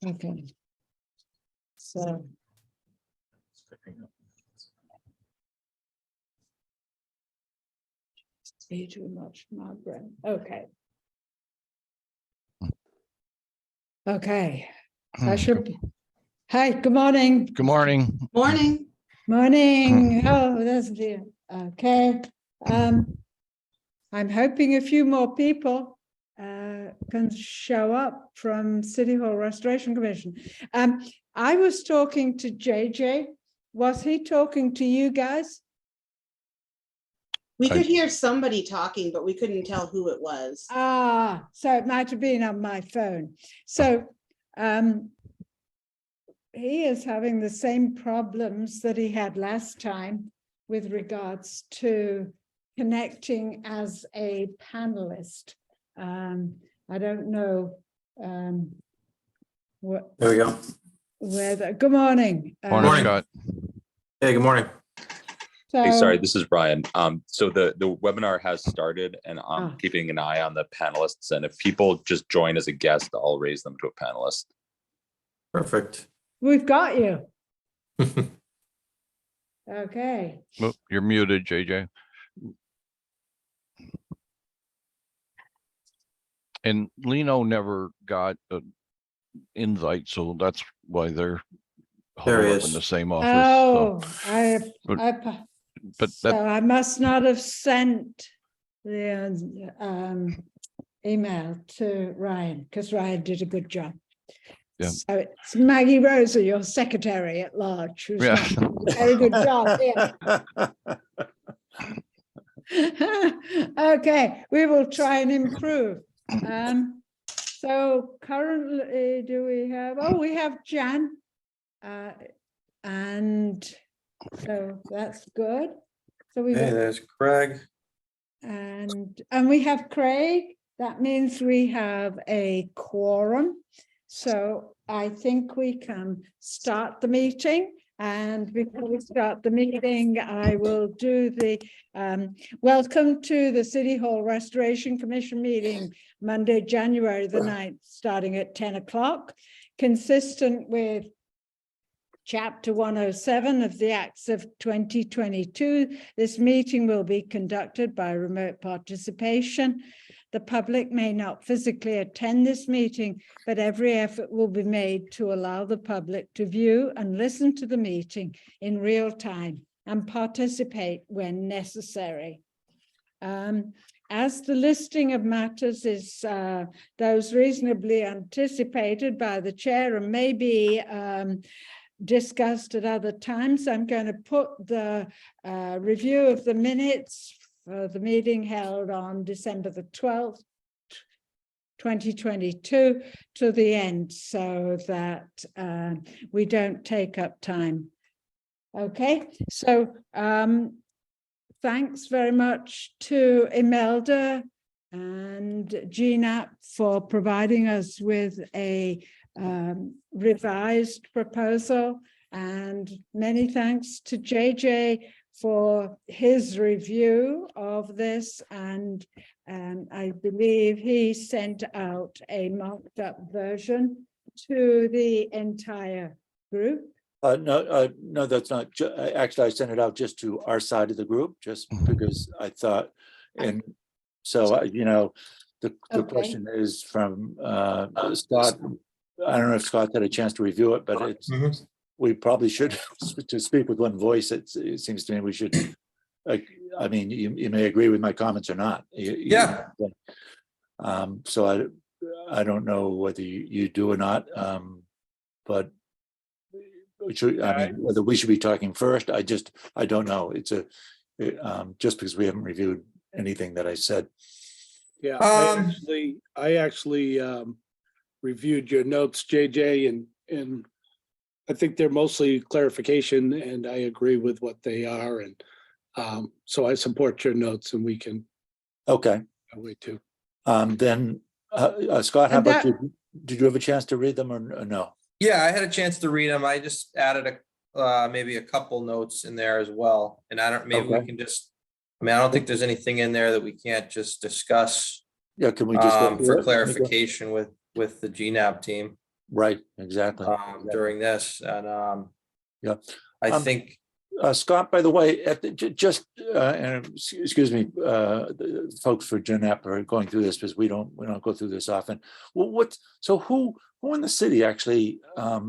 Okay. So. Be too much, Margaret. Okay. Okay. I should. Hi, good morning. Good morning. Morning. Morning. Oh, that's dear. Okay. I'm hoping a few more people can show up from City Hall Restoration Commission. I was talking to JJ. Was he talking to you guys? We could hear somebody talking, but we couldn't tell who it was. Ah, so it might have been on my phone. So he is having the same problems that he had last time with regards to connecting as a panelist. I don't know what. There we go. Whether. Good morning. Morning, Scott. Hey, good morning. Hey, So, sorry, this is Brian. So the webinar has started and I'm Ah. keeping an eye on the panelists. And if people just join as a guest, I'll raise them to a panelist. Perfect. we've got you. Okay. Oh, you're muted, JJ. And Lino never got an invite, so that's why they're There he huddled up in is. the same office. Oh, But- but so that, I must not have sent the email to Ryan because Ryan did a good job. Yeah. So it's Maggie Rosa, your secretary at large, who's Yeah. done a very good job here. Okay, we will try and improve. So currently, do we have? Oh, we have Jan, and so that's good. So we Hey, there's Craig. and we have Craig. That means we have a quorum. So I think we can start the meeting. And before we start the meeting, I will do the welcome to the City Hall Restoration Commission meeting, Monday, January the 9th, starting at 10 o'clock, consistent with Chapter 107 of the Acts of 2022. This meeting will be conducted by remote participation. The public may not physically attend this meeting, but every effort will be made to allow the public to view and listen to the meeting in real time and participate when necessary. As the listing of matters is those reasonably anticipated by the chair and may be discussed at other times, I'm going to put the review of the minutes for the meeting held on December the 12th, 2022 to the end so that we don't take up time. Okay, so thanks very much to Imelda and GNAP for providing us with a revised proposal, and many thanks to JJ for his review of this, and I believe he sent out a marked up version to the entire group. No, that's not. Actually, I sent it out just to our side of the group, just because I thought, and so, you know, the Okay. question is from Scott. I don't know if Scott had a chance to review it, but it's, we probably should, to speak with one voice, it seems to me we should, like, I mean, you may agree with my comments or not. Yeah. So I don't know whether you do or not, but I mean, whether we should be talking first, I don't know. It's just because we haven't reviewed anything that I said. Yeah, I actually reviewed your notes, JJ, and I think they're mostly clarification, and I agree with what they are, and so I support your notes, and we can Okay, wait too. then Scott, how And about you? Did you have a chance to read them or no? Yeah, I had a chance to read them. I just added maybe a couple notes in there as well. And I don't, maybe we Okay. can just, I mean, I don't think there's anything in there that we can't just discuss Yeah, can we just go through for it? clarification with the GNAP team. Right, exactly. during this, and Yeah. I Um, think, Scott, by the way, just, and excuse me, the folks for Jeanette are going through this because we don't go through this often. Well, so who in the city actually, I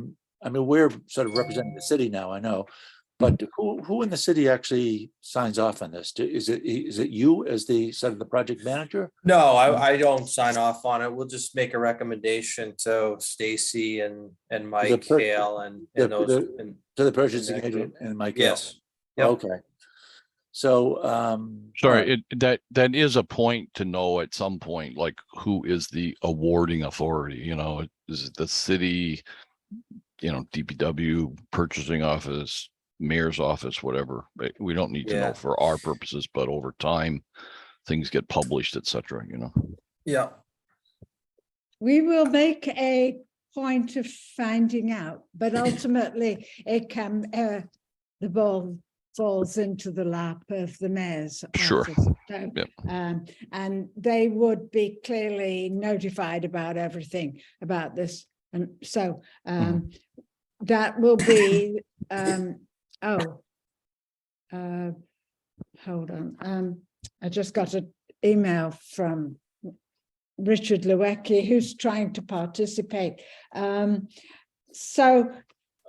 mean, we're sort of representing the city now, I know, but who in the city actually signs off on this? Is it you as the sort of the project manager? no, I don't sign off on it. We'll just make a recommendation to Stacy and Mike per- Hale and the- those. the- and- To the purchasing that group. agent and Mike Hill? Yes. Yep. Okay. So, all Sorry, right. that is a point to know at some point, like who is the awarding authority, is it the city, DPW, purchasing office, mayor's office, whatever. But we don't need to Yeah. know for our purposes, but over time, things get published, et cetera, Yeah. We will make a point of finding out, but ultimately it can, the ball falls into the lap of the mayor's Sure. office. So, Yep. and they would be clearly notified about everything about this. And so that will be, hold on. I just got an email from Richard Lewecki, who's trying to participate. So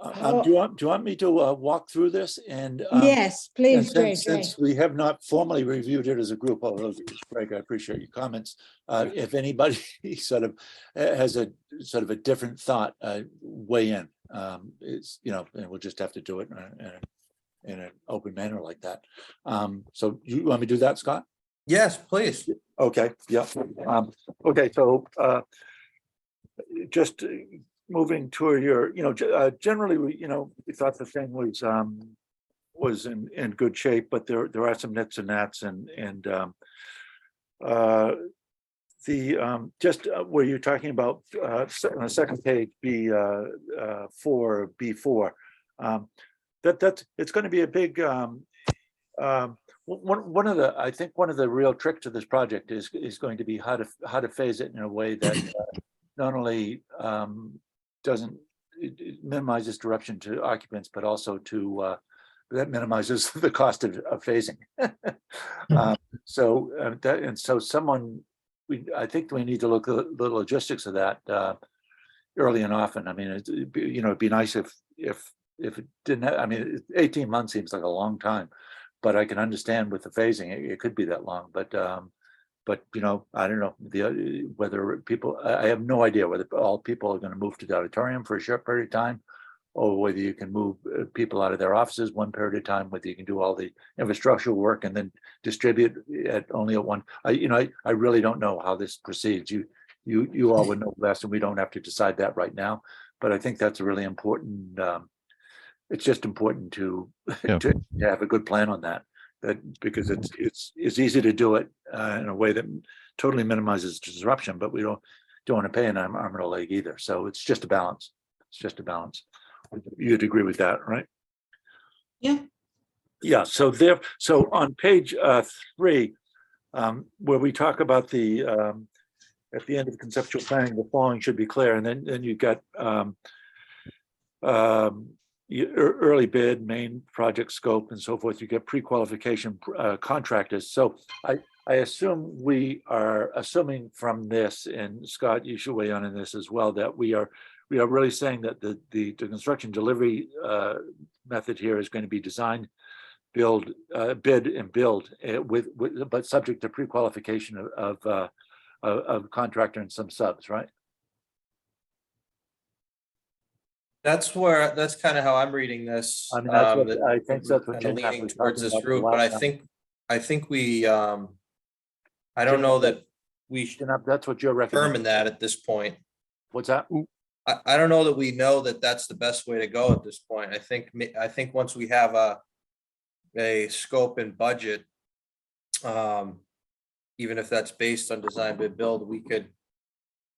Do you want me to walk through this and? yes, please, And JJ. since we have not formally reviewed it as a group, although Greg, I appreciate your comments. If anybody sort of has a sort of a different thought, weigh in. It's, and we'll just have to do it in an open manner like that. So you want me to do that, Scott? Yes, please. Okay, yeah. Okay, so just moving to your, generally, we thought the thing was in good shape, but there are some nits and nats and just where you're talking about on the second page, B4, that's it's going to be a big I think one of the real tricks to this project is going to be how to phase it in a way that not only doesn't it minimizes disruption to occupants, but also to that minimizes the cost of phasing. So I think we need to look at the logistics of that early and often. I mean, it'd be nice if it didn't. I mean, 18 months seems like a long time, but I can understand with the phasing it could be that long. But I don't know whether people. I have no idea whether all people are going to move to the auditorium for a short period of time, or whether you can move people out of their offices one period of time, whether you can do all the infrastructural work and then distribute only at one. I really don't know how this proceeds. You all would know best, and we don't have to decide that right now. But I think that's a really important. It's just important to have a good plan on that. Because it's easy to do it in a way that totally minimizes disruption, but we don't want to pay an arm and a leg either. So it's just a balance. It's just a balance. You'd agree with that, right? Yeah. Yeah. So on page 3, where we talk about the at the end of conceptual planning, the following should be clear, and then you got early bid, main project scope, and so forth. You get pre-qualification contractors. So I assume we are assuming from this, and Scott, you should weigh in on this as well, that we are really saying that the construction delivery method here is going to be design, build, bid, and build but subject to pre-qualification of contractor and some subs, right? That's kind of how I'm reading this. I mean, that's what that I think that's what kinda Jeanette leaning was towards talking this about route, but last time. I think we, I don't know that we should Jeanette, that's what you're recommending. determine that at this point. What's that? I don't know that we know that that's the best way to go at this point. I think once we have a scope and budget, even if that's based on design bid build, we could,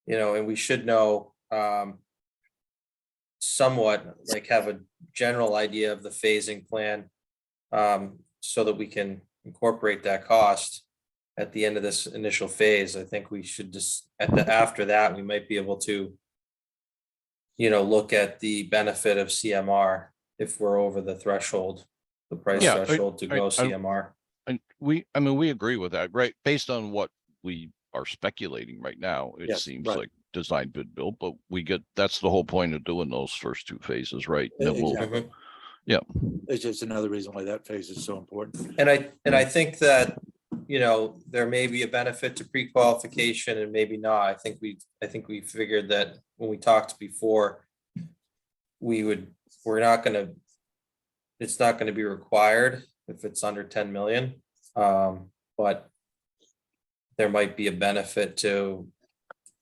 and we should know somewhat, like have a general idea of the phasing plan, so that we can incorporate that cost at the end of this initial phase. I think we should just after that, we might be able to look at the benefit of CMR if we're over the threshold, the price Yeah, threshold to go I- CMR. And I mean, we agree with that, right? Based on what we are speculating right now, it Yes, seems right. like design bid build, but that's the whole point of doing those first two phases, right? And then we'll, Exactly. yeah. It's just another reason why that phase is so important. And I think that, there may be a benefit to pre-qualification and maybe not. I think we figured that when we talked before, it's not gonna be required if it's under 10 million. But there might be a benefit to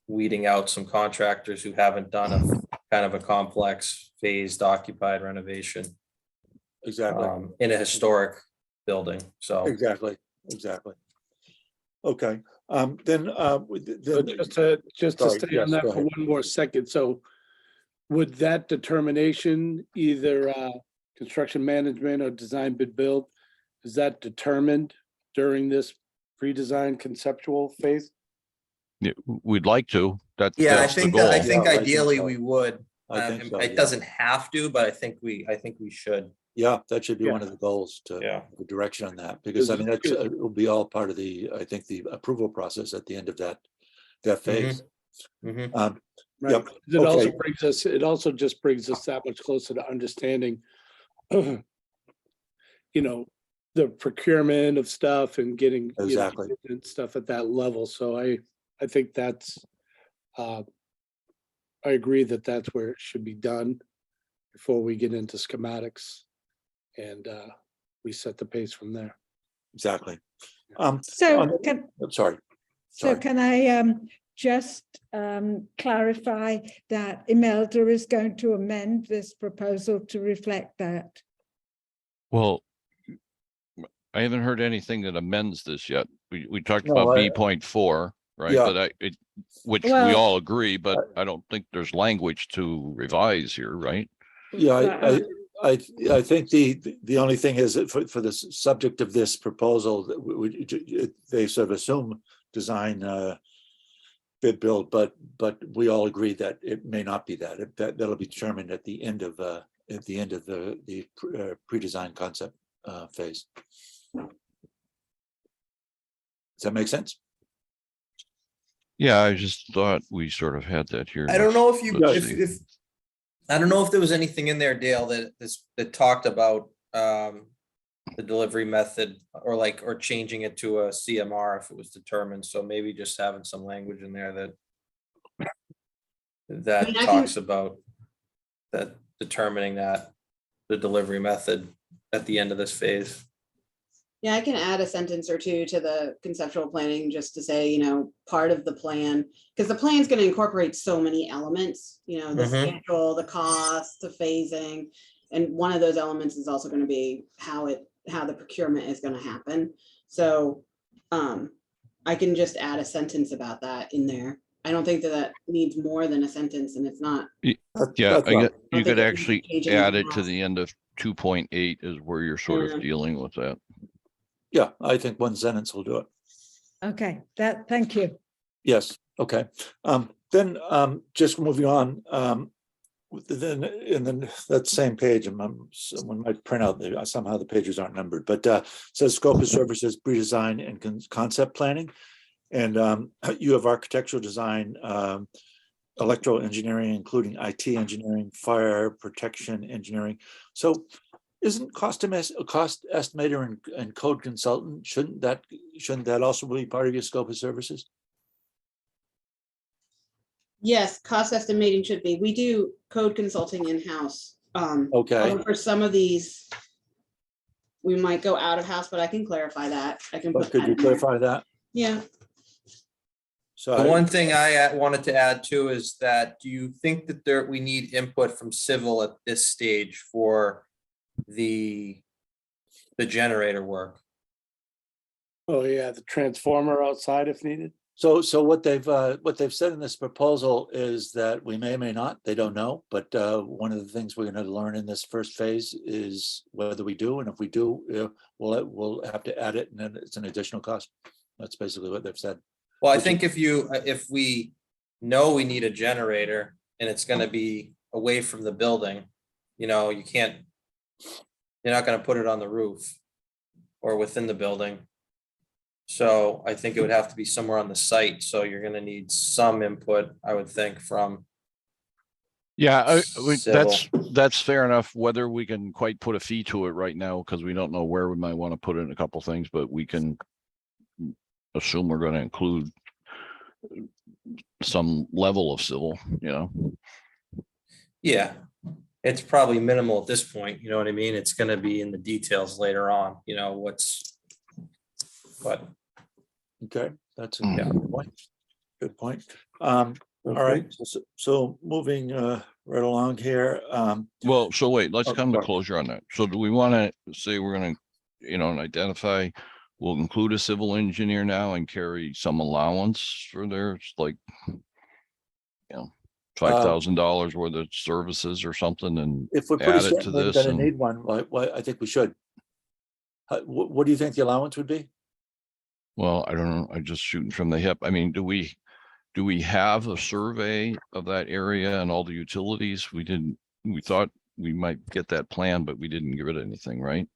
weeding out some contractors who haven't done a kind of a complex phased occupied renovation Exactly, in a historic building. So exactly. Okay, then, So just to Sorry, stay yes, on that go for ahead. one more second, so would that determination, either construction management or design bid build, is that determined during this pre-design conceptual phase? Yeah, we'd like to, yeah, that's the goal. I think ideally so. we would. I think so, It yeah. doesn't have to, but I think we should. Yeah, that should be Yeah. one of the goals to Yeah. the direction on that, because I mean, that's, Good. it'll be all part of I think the approval process at the end of that phase. Mhm. Right. Yep, It also just brings us that much closer to understanding, the procurement of stuff and getting. Exactly. And stuff at that level. So I think that's, I agree that that's where it should be done before we get into schematics. And we set the pace from there. Exactly. So on- I'm sorry. So Sorry. can I just clarify that Imelda is going to amend this proposal to reflect that? Well, I haven't heard anything that amends this yet. We talked No, about I- B.4, right? Yeah. But which we Well- all agree, but I don't think there's language to revise here, right? Yeah, Right. I think the only thing is that for the subject of this proposal, that they sort of assume design bid build, but we all agree that it may not be that. That'll be determined at the end of the pre-design concept phase. Does that make sense? Yeah, I just thought we sort of had that here. I don't know if you, Let's see. if, I don't know if there was anything in there, Dale, that talked about the delivery method or changing it to a CMR if it was determined. So maybe just having some language in there that I can- talks about that determining that the delivery method at the end of this phase. Yeah, I can add a sentence or two to the conceptual planning just to say, part of the plan, because the plan's going to incorporate so many elements, the Mhm. schedule, the cost, the phasing. And one of those elements is also going to be how the procurement is going to happen. So I can just add a sentence about that in there. I don't think that needs more than a sentence, and it's not. Yeah, That's all. you think could it actually needs add anything it to else. the end of 2.8 is where you're sort Yeah. of dealing with that. Yeah, I think one sentence will do it. Okay, thank you. Yes, okay. Then just moving on, then in that same page, someone might print out, somehow the pages aren't numbered, but says scope of services, pre-design and concept planning. And you have architectural design, electrical engineering, including IT engineering, fire protection engineering. So isn't cost estimator and code consultant, shouldn't that also be part of your scope of services? Yes, cost estimating should be. We do code consulting in-house. Okay. Although for some of these, we might go out of house, but I can clarify that. I can But put could that you in there. clarify that? Yeah, So The one thing I wanted to add too is that, do you think that we need input from civil at this stage for the generator work? Oh, yeah, the transformer outside if needed. So what they've said in this proposal is that we may or may not, they don't know, but one of the things we're going to learn in this first phase is whether we do, and if we do, we'll have to add it, and then it's an additional cost. That's basically what they've said. Well, I Which think if we know we need a generator and it's gonna be away from the building. You know, you can't, you're not gonna put it on the roof or within the building. So I think it would have to be somewhere on the site, so you're gonna need some input, I would think, from, Yeah, that's, Civil. that's fair enough. Whether we can quite put a fee to it right now, because we don't know where we might want to put in a couple things, but we can assume we're going to include some level of civil, you know? yeah. It's probably minimal at this point, you know what I mean? It's gonna be in the details later on, you know, but Okay, that's a Yeah. good point. Good point. All right, so moving right along here. Well, so wait, let's Oh, come to sorry. closure on that. So do we want to say we're going to, you know, identify, we'll include a civil engineer now and carry some allowance for their, like, you know, $5,000 worth of services or something, and If we're add pretty it to certain we're this gonna and- need one, I think we should. What do you think the allowance would be? well, I don't know, I'm just shooting from the hip. I mean, do we have a survey of that area and all the utilities? We didn't, we thought we might get that plan, but we didn't give it anything, right?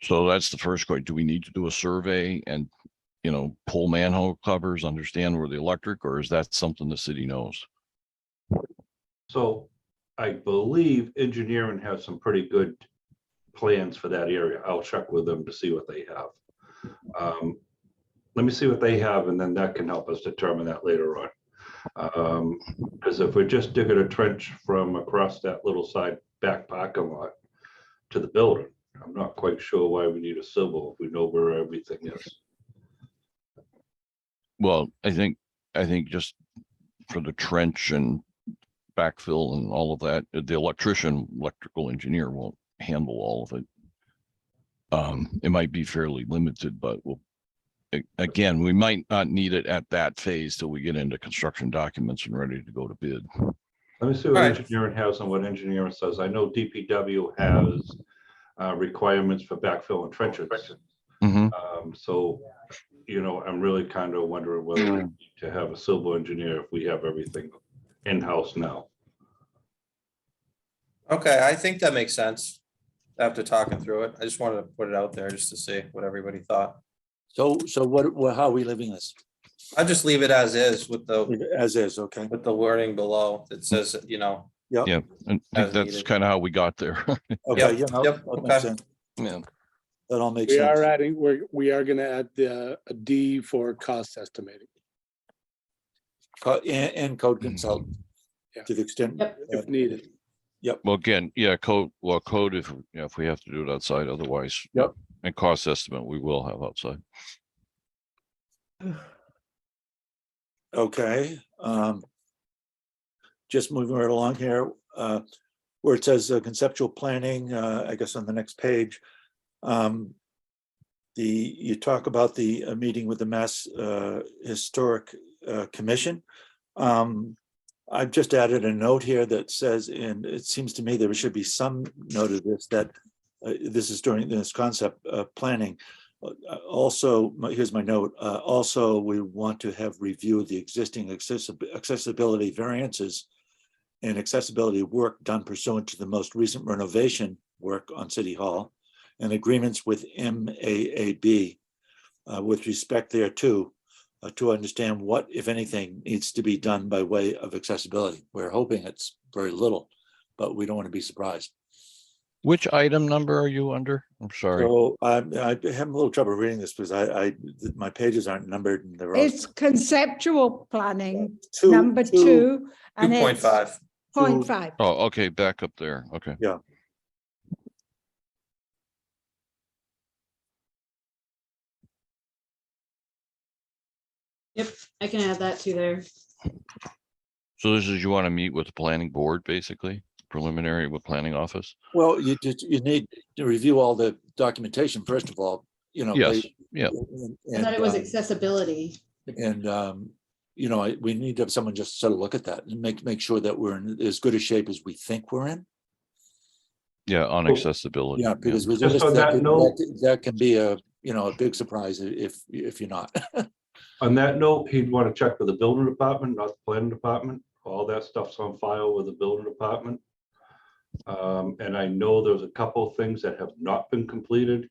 So that's the first question. Do we need to do a survey and, you know, pull manhole covers, understand where the electric, or is that something the city knows? So I believe engineering has some pretty good plans for that area. I'll check with them to see what they have. Let me see what they have, and then that can help us determine that later on. Because if we're just digging a trench from across that little side back parking lot to the building, I'm not quite sure why we need a civil if we know where everything is. Well, I think just for the trench and backfill and all of that, the electrical engineer won't handle all of it. It might be fairly limited, but again, we might not need it at that phase till we get into construction documents and ready to go to bid. Let me see what Alright. engineering has and what engineering says. I know DPW has requirements for backfill and trenches. Mhm. So, you know, I'm really kind of wondering whether we need to have a civil engineer if we have everything in-house now. okay, I think that makes sense. After talking through it, I just wanted to put it out there just to see what everybody thought. So how are we living this? I just leave it as is with As is, okay. the wording below that says, you know, Yeah, and I As think that's needed. kind of how we got there. Okay, Yep, yeah, no, yep, that makes okay. sense. Yeah. That all makes We are sense. adding, we are gonna add a D for cost estimating And code consultant. Yeah. To the extent. Yep. if needed. Well, again, yeah, code if, you know, if we have to do it outside, otherwise. Yep. And cost estimate, we will have outside. Okay, just moving right along here, where it says conceptual planning, I guess on the next page. You talk about the meeting with the Mass Historic Commission. I've just added a note here that says, and it seems to me there should be some note of this, that this is during this concept planning. Also, here's my note. Also, we want to have reviewed the existing accessibility variances and accessibility work done pursuant to the most recent renovation work on City Hall and agreements with MAAB with respect thereto to understand what, if anything, needs to be done by way of accessibility. We're hoping it's very little, but we don't want to be surprised. Which item number are you under? I'm sorry. So I'm having a little trouble reading this because my pages aren't numbered and they're all. It's conceptual planning, Two- number two. And it's 2.5. 0.5. Oh, okay, back up there. Okay. Yep, I can add that to there. So this is, you want to meet with the planning board, basically, preliminary with planning office? Well, you need to review all the documentation, first of all, you know. Yes, yeah. I thought it was accessibility. And, you know, we need to have someone just sort of look at that and make sure that we're in as good a shape as we think we're in. Yeah, on accessibility. Yeah, because Just on that note- that can be a, you know, a big surprise if you're not. On that note, he'd want to check with the building department, not the planning department All that stuff's on file with the building department. And I know there's a couple of things that have not been completed.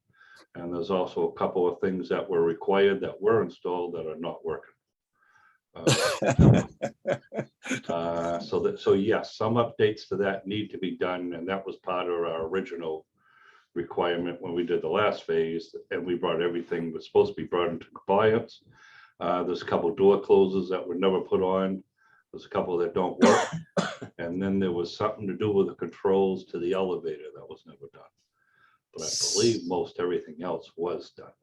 And there's also a couple of things that were required that were installed that are not working. So yes, some updates to that need to be done, and that was part of our original requirement when we did the last phase, and we brought everything was supposed to be brought into compliance. There's a couple door closers that were never put on. There's a couple that don't work. And then there was something to do with the controls to the elevator that was never done. But I believe most everything else was done.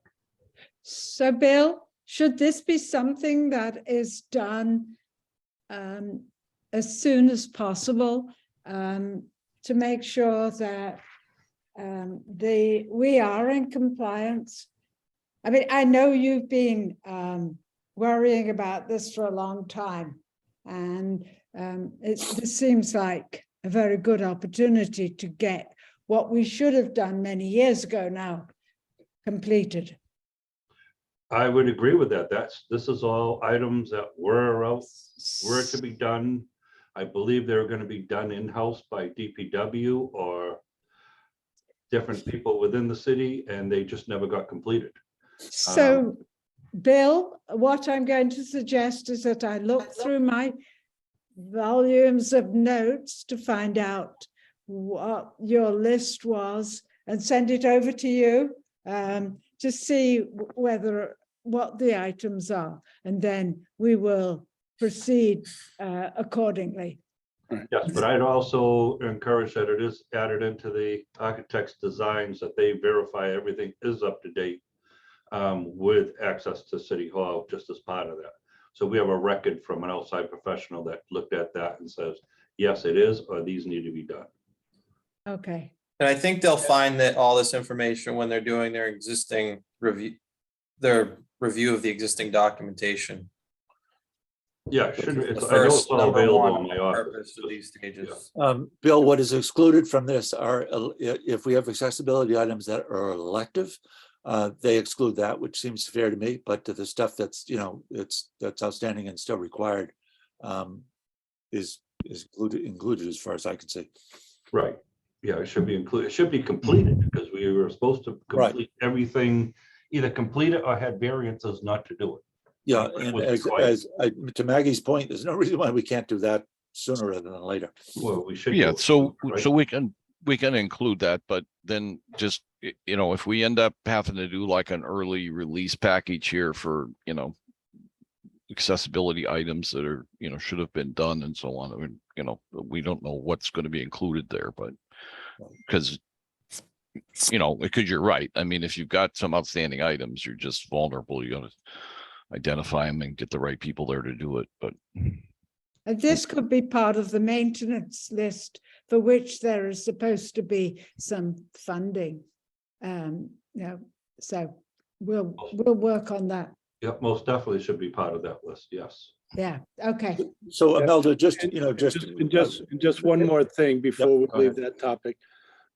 So Bill, should this be something that is done as soon as possible to make sure that we are in compliance? I mean, I know you've been worrying about this for a long time, and this seems like a very good opportunity to get what we should have done many years ago now completed. I would agree with that. This is all items that were to be done. I believe they're going to be done in-house by DPW or different people within the city, and they just never got completed. So, Bill, what I'm going to suggest is that I look through my volumes of notes to find out what your list was and send it over to you to see what the items are, and then we will proceed accordingly. Yes, but I'd also encourage that it is added into the architect's designs that they verify everything is up to date with access to City Hall, just as part of that. So we have a record from an outside professional that looked at that and says, yes, it is, or these need to be done. Okay. And I think they'll find that all this information when they're doing their existing review of the existing documentation. Yeah, it should be. The I know first it's all number available in one my office. purpose of these stages. Bill, what is excluded from this are, if we have accessibility items that are elective, they exclude that, which seems fair to me, but to the stuff that's, that's outstanding and still required is included as far as I can see. Right. Yeah, it should be included. It should be completed because we were supposed to complete everything, either complete it or had variances not to do it. Yeah, It and was required. to Maggie's point, there's no reason why we can't do that sooner rather than later. Well, we should. Yeah, do it, so right? we can include that, but then just, if we end up having to do like an early release package here for, accessibility items that are, should have been done and so on. I mean, we don't know what's going to be included there, but because you're right. I mean, if you've got some outstanding items, you're just vulnerable. You got to identify them and get the right people there to do it. But And this could be part of the maintenance list for which there is supposed to be some funding. So we'll work on that. Yep, most definitely should be part of that list. Yes. Yeah. Okay. So Yeah. Imelda, Just one more thing before we go leave ahead. that topic.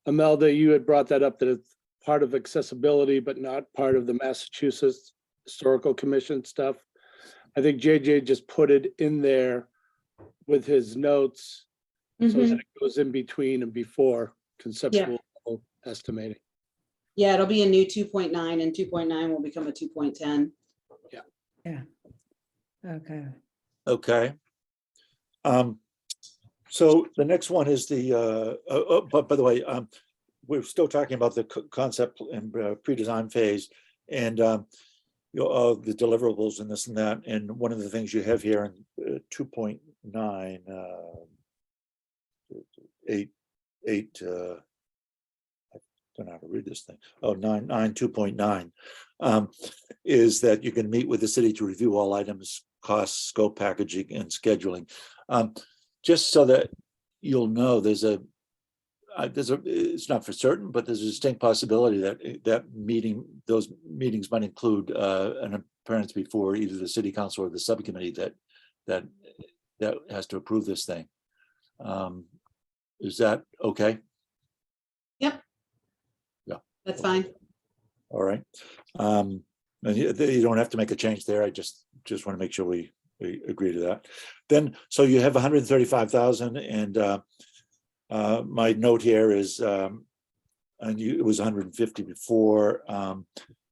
Imelda, you had brought that up, that it's part of accessibility, but not part of the Massachusetts Historical Commission stuff. I think JJ just put it in there with his notes, so that it goes in between and before conceptual estimating. Yeah, it'll be a new 2.9 and 2.9 will become a 2.10. Okay. okay. So the next one is but by the way, we're still talking about the concept and pre-design phase and the deliverables and this and that. And one of the things you have here in 2.9, 8, I don't know how to read this thing. Oh, 2.9 is that you can meet with the city to review all items, costs, scope, packaging, and scheduling. Just so that you'll know, it's not for certain, but there's a distinct possibility that those meetings might include an appearance before either the city council or the subcommittee that has to approve this thing. Is that okay? Yep. Yeah. That's fine. All right. And you don't have to make a change there. I just want to make sure we we agree to that. Then, so you have 135,000 and my note here is, and it was 150 before,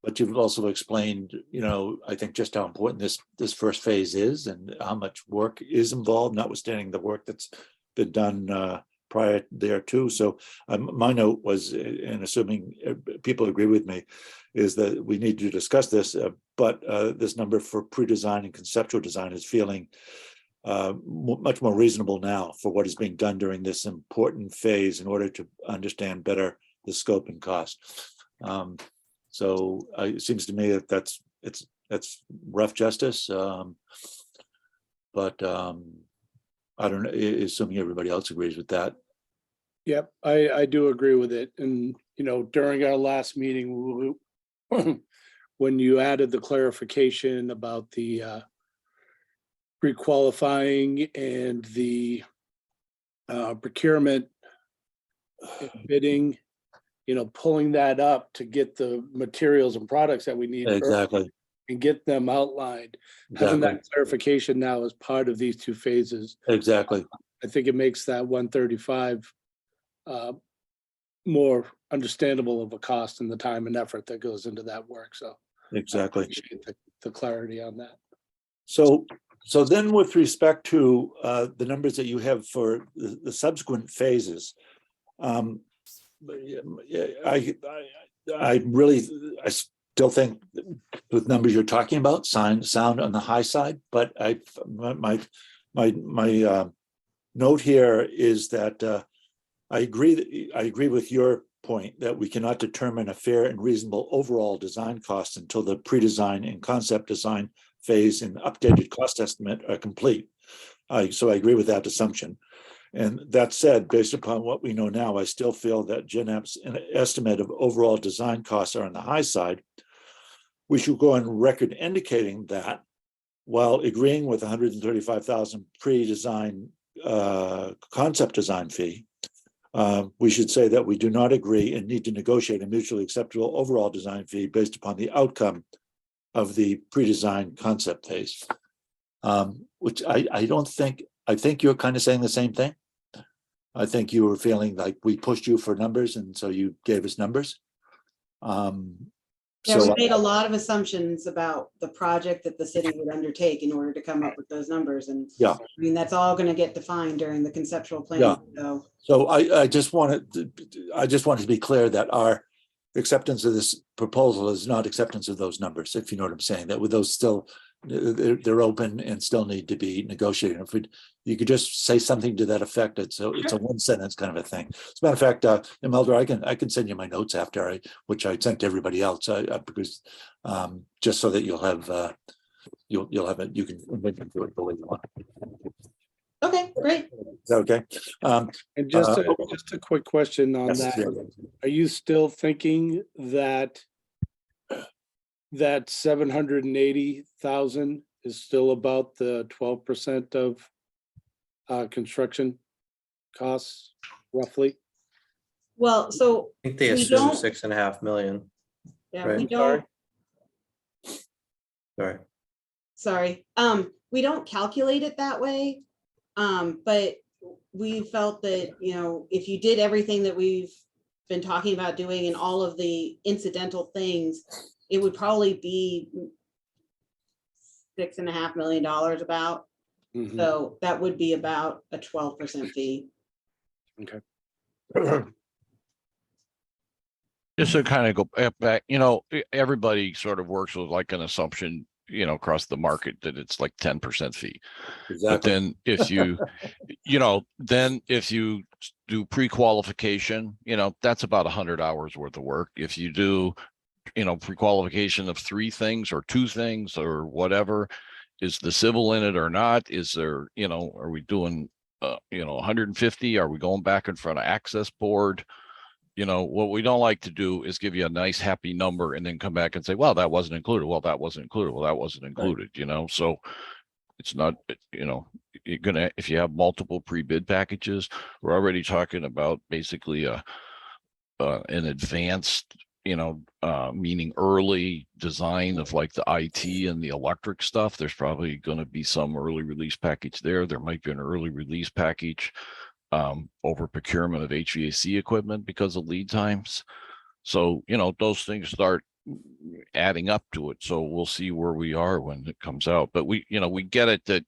but you've also explained, I think just how important this first phase is and how much work is involved, notwithstanding the work that's been done prior there too. So my note was, and assuming people agree with me, is that we need to discuss this, but this number for pre-design and conceptual design is feeling much more reasonable now for what is being done during this important phase in order to understand better the scope and cost. So it seems to me that that's rough justice. But I don't know, assuming everybody else agrees with that. Yep, I do agree with it. And, during our last meeting, when you added the clarification about the pre-qualifying and the procurement and bidding, pulling that up to get the materials and products that we need Exactly. and get them outlined. Having Exactly. that clarification now as part of these two phases, Exactly. I think it makes that 135 more understandable of a cost and the time and effort that goes into that work. So I Exactly. appreciate the clarity on that. So then with respect to the numbers that you have for the subsequent phases, I still think with numbers you're talking about sound on the high side, but my note here is that I agree with your point that we cannot determine a fair and reasonable overall design cost until the pre-design and concept design phase and updated cost estimate are complete. So I agree with that assumption. And that said, based upon what we know now, I still feel that GenApp's estimate of overall design costs are on the high side. We should go on record indicating that while agreeing with 135,000 pre-design concept design fee, we should say that we do not agree and need to negotiate a mutually acceptable overall design fee based upon the outcome of the pre-design concept phase. Which I don't think, I think you're kind of saying the same thing. I think you were feeling like we pushed you for numbers and so you gave us numbers. Yeah, we So made a lot of assumptions about the project that the city would undertake in order to come up with those numbers. And Yeah. I mean, that's all going to get defined during the conceptual Yeah. plan. So I just wanted to be clear that our acceptance of this proposal is not acceptance of those numbers, if you know what I'm saying, that with those still, they're open and still need to be negotiated. If you could just say something to that effect, it's a one sentence kind of a thing. As a matter of fact, Imelda, I can send you my notes after which I sent to everybody else, because just so that you'll have it, you can do it the way you want. Okay, great. Is that okay? And just a quick question on Yes, that. yeah. Are you still thinking that 780,000 is still about the 12% of construction costs roughly? Well, so I think they We assume don't- 6.5 million. yeah, Right. we don't, Sorry. sorry. We don't calculate it that way. But we felt that, if you did everything that we've been talking about doing and all of the incidental things, it would probably be $6.5 million about. Mhm. So that would be about a 12% fee. Just to kind of go back, everybody sort of works with like an assumption, across the market that it's like 10% fee. But Exactly. then if you, if you do pre-qualification, that's about 100 hours worth of work. If you do, pre-qualification of 3 things or 2 things or whatever, is the civil in it or not? Is there, are we doing, 150? Are we going back in front of access board? What we don't like to do is give you a nice happy number and then come back and say, well, that wasn't included. Well, that wasn't included. Well, that wasn't included, so it's not, you're gonna, if you have multiple pre-bid packages, we're already talking about basically an advanced meaning early design of like the IT and the electric stuff, there's probably going to be some early release package there. There might be an early release package over procurement of HVAC equipment because of lead times. So, those things start adding up to it. So we'll see where we are when it comes out. But we get it that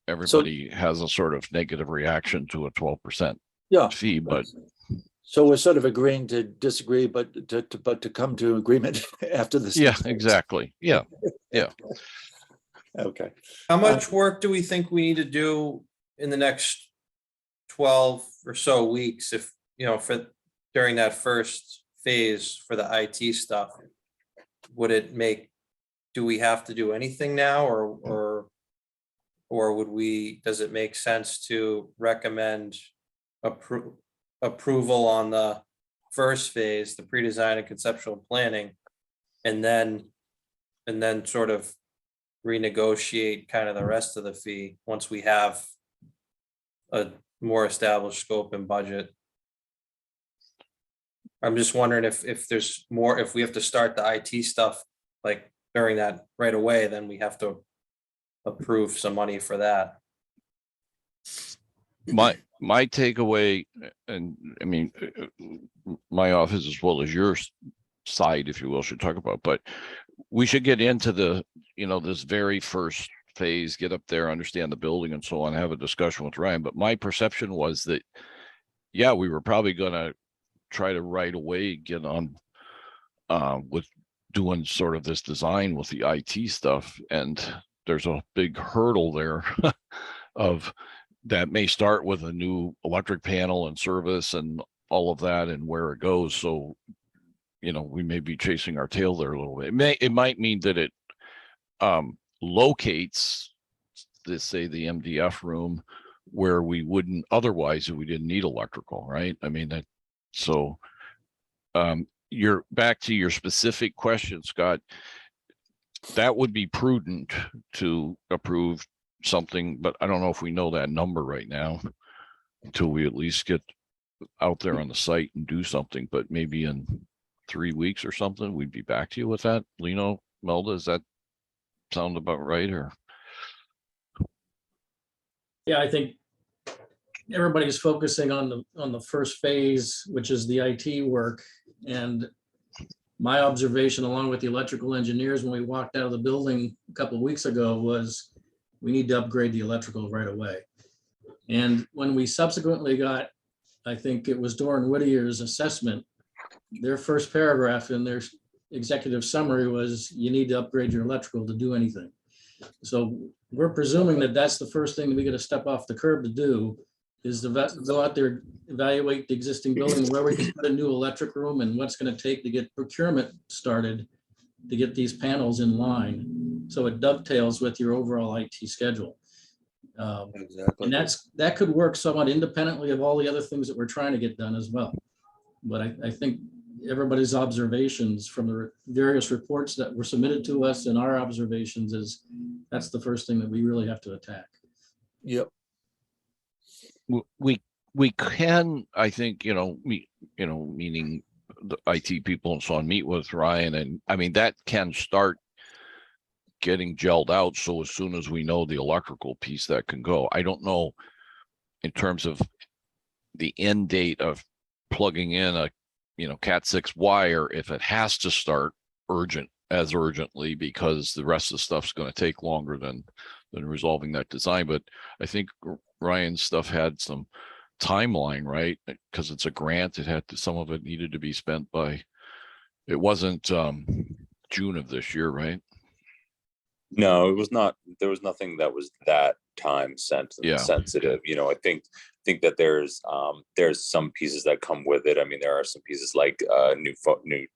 everybody has a sort of negative reaction to a 12% Yeah. fee, but So we're sort of agreeing to disagree, but to come to agreement after this. yeah, exactly. Yeah. Okay. How much work do we think we need to do in the next 12 or so weeks if, for during that first phase for the IT stuff? Would it make, do we have to do anything now or does it make sense to recommend approval on the first phase, the pre-design and conceptual planning, and then sort of renegotiate kind of the rest of the fee once we have a more established scope and budget? I'm just wondering if there's more, if we have to start the IT stuff like during that right away, then we have to approve some money for that. My takeaway, and I mean, my office as well as your side, if you will, should talk about, but we should get into the, this very first phase, get up there, understand the building and so on, have a discussion with Ryan. But my perception was that, yeah, we were probably going to try to right away get on with doing sort of this design with the IT stuff. And there's a big hurdle there of that may start with a new electric panel and service and all of that and where it goes. So, we may be chasing our tail there a little bit. It might mean that it locates, let's say, the MDF room where we wouldn't otherwise, if we didn't need electrical, right? I mean, so you're back to your specific question, Scott. That would be prudent to approve something, but I don't know if we know that number right now until we at least get out there on the site and do something. But maybe in 3 weeks or something, we'd be back to you with that. Lino, Melda, does that sound about right? Or yeah, I think everybody's focusing on the first phase, which is the IT work. And my observation, along with the electrical engineers, when we walked out of the building a couple of weeks ago, was we need to upgrade the electrical right away. And when we subsequently got, I think it was Doran Whittier's assessment, their first paragraph in their executive summary was, you need to upgrade your electrical to do anything. So we're presuming that that's the first thing that we got to step off the curb to do, is to go out there, evaluate the existing building, where we can put a new electric room and what's going to take to get procurement started to get these panels in line. So it dovetails with your overall IT schedule. Exactly. And that could work somewhat independently of all the other things that we're trying to get done as well. But I think everybody's observations from the various reports that were submitted to us and our observations is that's the first thing that we really have to attack. Yep. we can, I think, meaning the IT people and so on, meet with Ryan, and I mean, that can start getting gelled out. So as soon as we know the electrical piece, that can go. I don't know in terms of the end date of plugging in a Cat 6 wire, if it has to start urgently because the rest of the stuff's going to take longer than resolving that design. But I think Ryan's stuff had some timeline, right? Because it's a grant, some of it needed to be spent by, it wasn't June of this year, right? No, it was not. There was nothing that was that time Yeah. sensitive. I think that there's some pieces that come with it. I mean, there are some pieces like new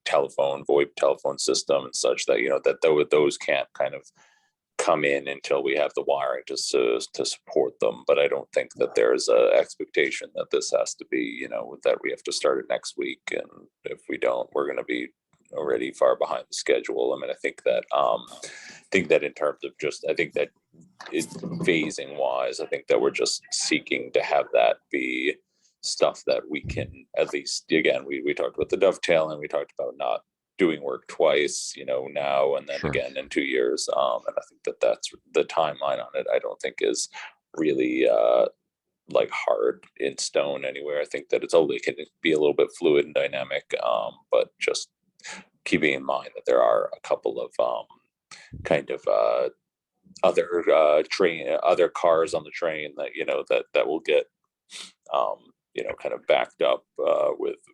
telephone, VoIP telephone system and such that those can't kind of come in until we have the wiring to support them. But I don't think that there's a expectation that this has to be, that we have to start it next week. And if we don't, we're going to be already far behind the schedule. I mean, I think that in terms of phasing wise, I think that we're just seeking to have that be stuff that we can at least, again, we talked about the dovetail and we talked about not doing work twice, now and then Sure. again in 2 years. And I think that that's the timeline on it. I don't think is really like hard in stone anywhere. I think that it can be a little bit fluid and dynamic, but just keeping in mind that there are a couple of kind of other cars on the train that that will get kind of backed up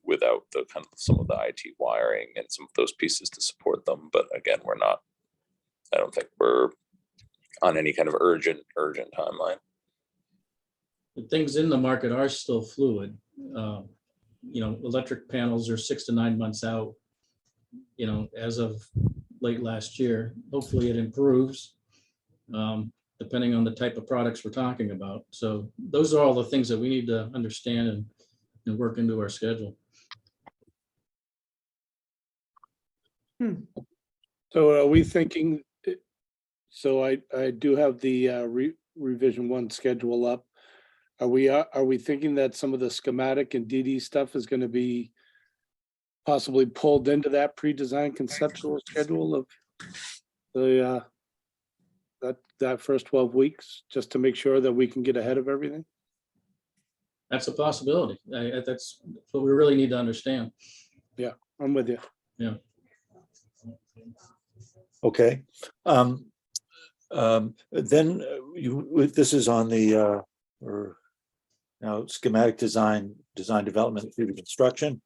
without the kind of some of the IT wiring and some of those pieces to support them. But again, I don't think we're on any kind of urgent timeline. The things in the market are still fluid. Electric panels are 6 to 9 months out, as of late last year. Hopefully it improves, depending on the type of products we're talking about. So those are all the things that we need to understand and work into our schedule. So are we thinking, so I do have the revision 1 schedule up. Are we thinking that some of the schematic and DD stuff is going to be possibly pulled into that pre-designed conceptual schedule of the that first 12 weeks, just to make sure that we can get ahead of everything? That's a possibility. That's what we really need to understand. Yeah, I'm with you. Yeah. Okay. Then this is on the schematic design development through to construction.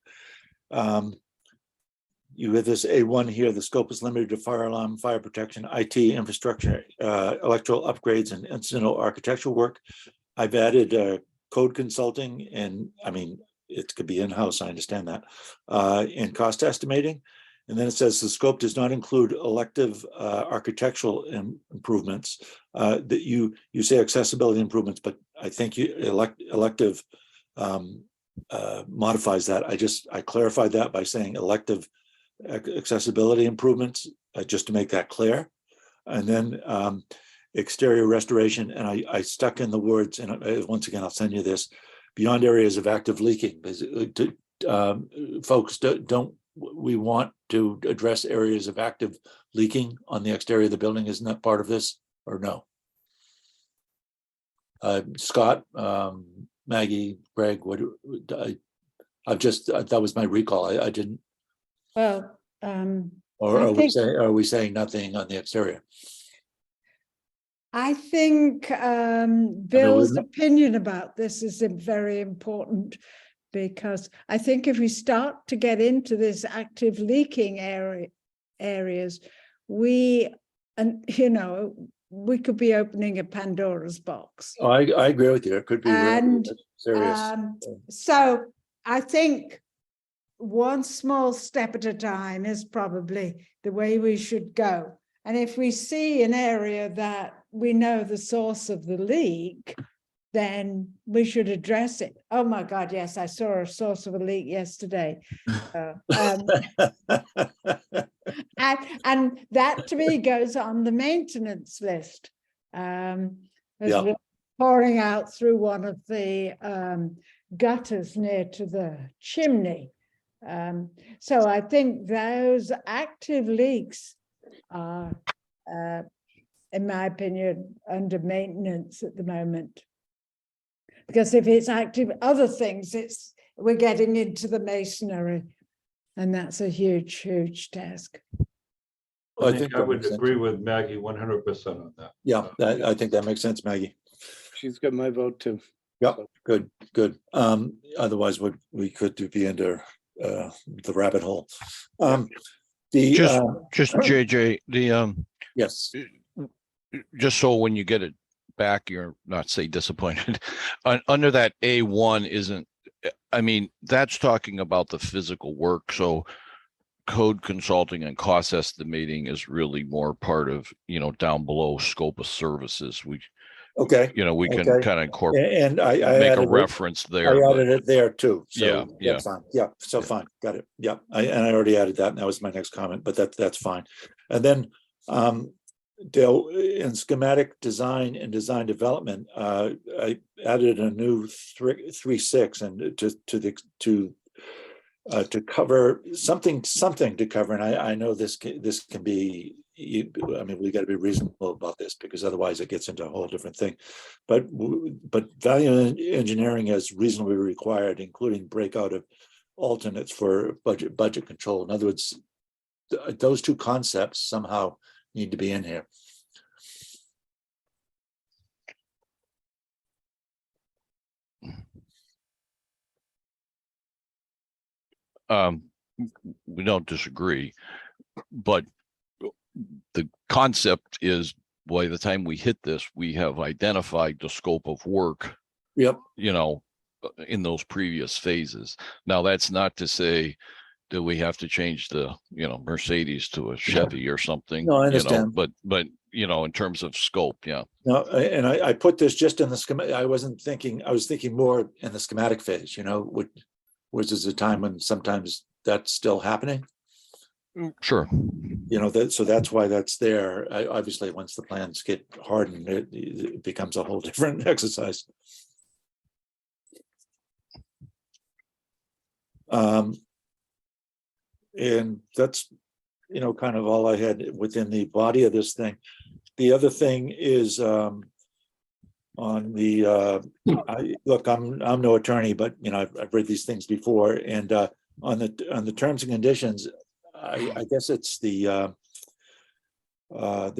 You have this A1 here. The scope is limited to fire alarm, fire protection, IT infrastructure, electrical upgrades, and incidental architectural work. I've added code consulting, and I mean, it could be in-house, I understand that, and cost estimating. And then it says the scope does not include elective architectural improvements. That you say accessibility improvements, but I think elective modifies that. I clarified that by saying elective accessibility improvements, just to make that clear. And then exterior restoration, and I stuck in the words, and once again, I'll send you this, beyond areas of active leaking. Folks, don't we want to address areas of active leaking on the exterior of the building? Isn't that part of this, or no? Scott, Maggie, Greg, that was my recall. I didn't. Well, Or I think, are we saying nothing on the exterior? I think Bill's opinion about this is very important, because I think if we start to get into this active leaking areas, we could be opening a Pandora's box. Oh, I agree with you. It could be really serious. So I think one small step at a time is probably the way we should go. And if we see an area that we know the source of the leak, then we should address it. Oh my God, yes, I saw a source of a leak yesterday. And that to me goes on the maintenance list. As we're pouring out through one of the gutters near to the chimney. So I think those active leaks are, in my opinion, under maintenance at the moment. Because if it's active, other things, we're getting into the masonry, and that's a huge, huge task. I think I would agree with Maggie 100% on that. Yeah, I think that makes sense, Maggie. She's got my vote too. Yeah, good. Otherwise, we could be into the rabbit hole. Just JJ, yes. Just so when you get it back, you're not say disappointed. Under that A1 isn't, I mean, that's talking about the physical work. So code consulting and cost estimating is really more part of, down below scope of services. We can kind of incorporate and I make a reference there. I added it there too. So yeah. That's fine. Yeah. So fine. Got it. Yeah. I already added that, and that was my next comment, but that's fine. And then Dale, in schematic design and design development, I added a new 3.6 and to cover something to cover. And I know this can be, I mean, we got to be reasonable about this because otherwise it gets into a whole different thing. But value engineering is reasonably required, including breakout of alternates for budget control. In other words, those two concepts somehow need to be in here. We don't disagree, but the concept is by the time we hit this, we have identified the scope of work, Yep. you know, in those previous phases. Now, that's not to say that we have to change the, you know, Mercedes to a Chevy or something. No, I you know, understand. but, you know, in terms of scope, yeah. No, and I put this just in the schematic. I was thinking more in the schematic phase, you know, which is a time when sometimes that's still happening. Sure. You know, so that's why that's there. Obviously, once the plans get hardened, it becomes a whole different exercise. And that's, you know, kind of all I had within the body of this thing. The other thing is on the look, I'm no attorney, but you know, I've read these things before, and on the terms and conditions, I guess it's the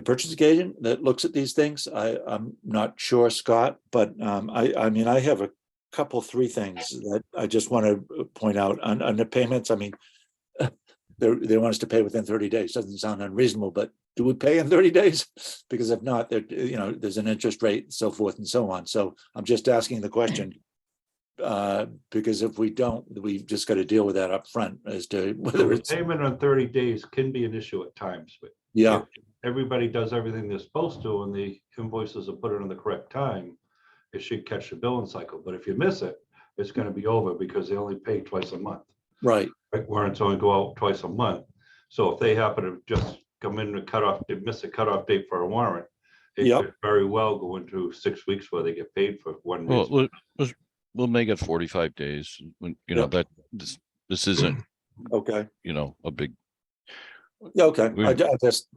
purchasing agent that looks at these things. I'm not sure, Scott, but I mean, I have a couple, three things that I just want to point out on the payments. I mean, they want us to pay within 30 days. Doesn't sound unreasonable, but do we pay in 30 days? Because if not, there, you know, there's an interest rate and so forth and so on. So I'm just asking the question because if we don't, we've just got to deal with that up front as to whether it's payment on 30 days can be an issue at times, but yeah. if everybody does everything they're supposed to and the invoices are put in the correct time, it should catch the billing cycle. But if you miss it, it's going to be over because they only pay twice a month. Right. Warrants only go out twice a month. So if they happen to just come in and they miss a cutoff date for a warrant, it Yep. could very well go into 6 weeks where they get paid for one reason. Well, we'll make it 45 days when, you know, that this isn't, Okay. you know, a big, Yeah, okay. We-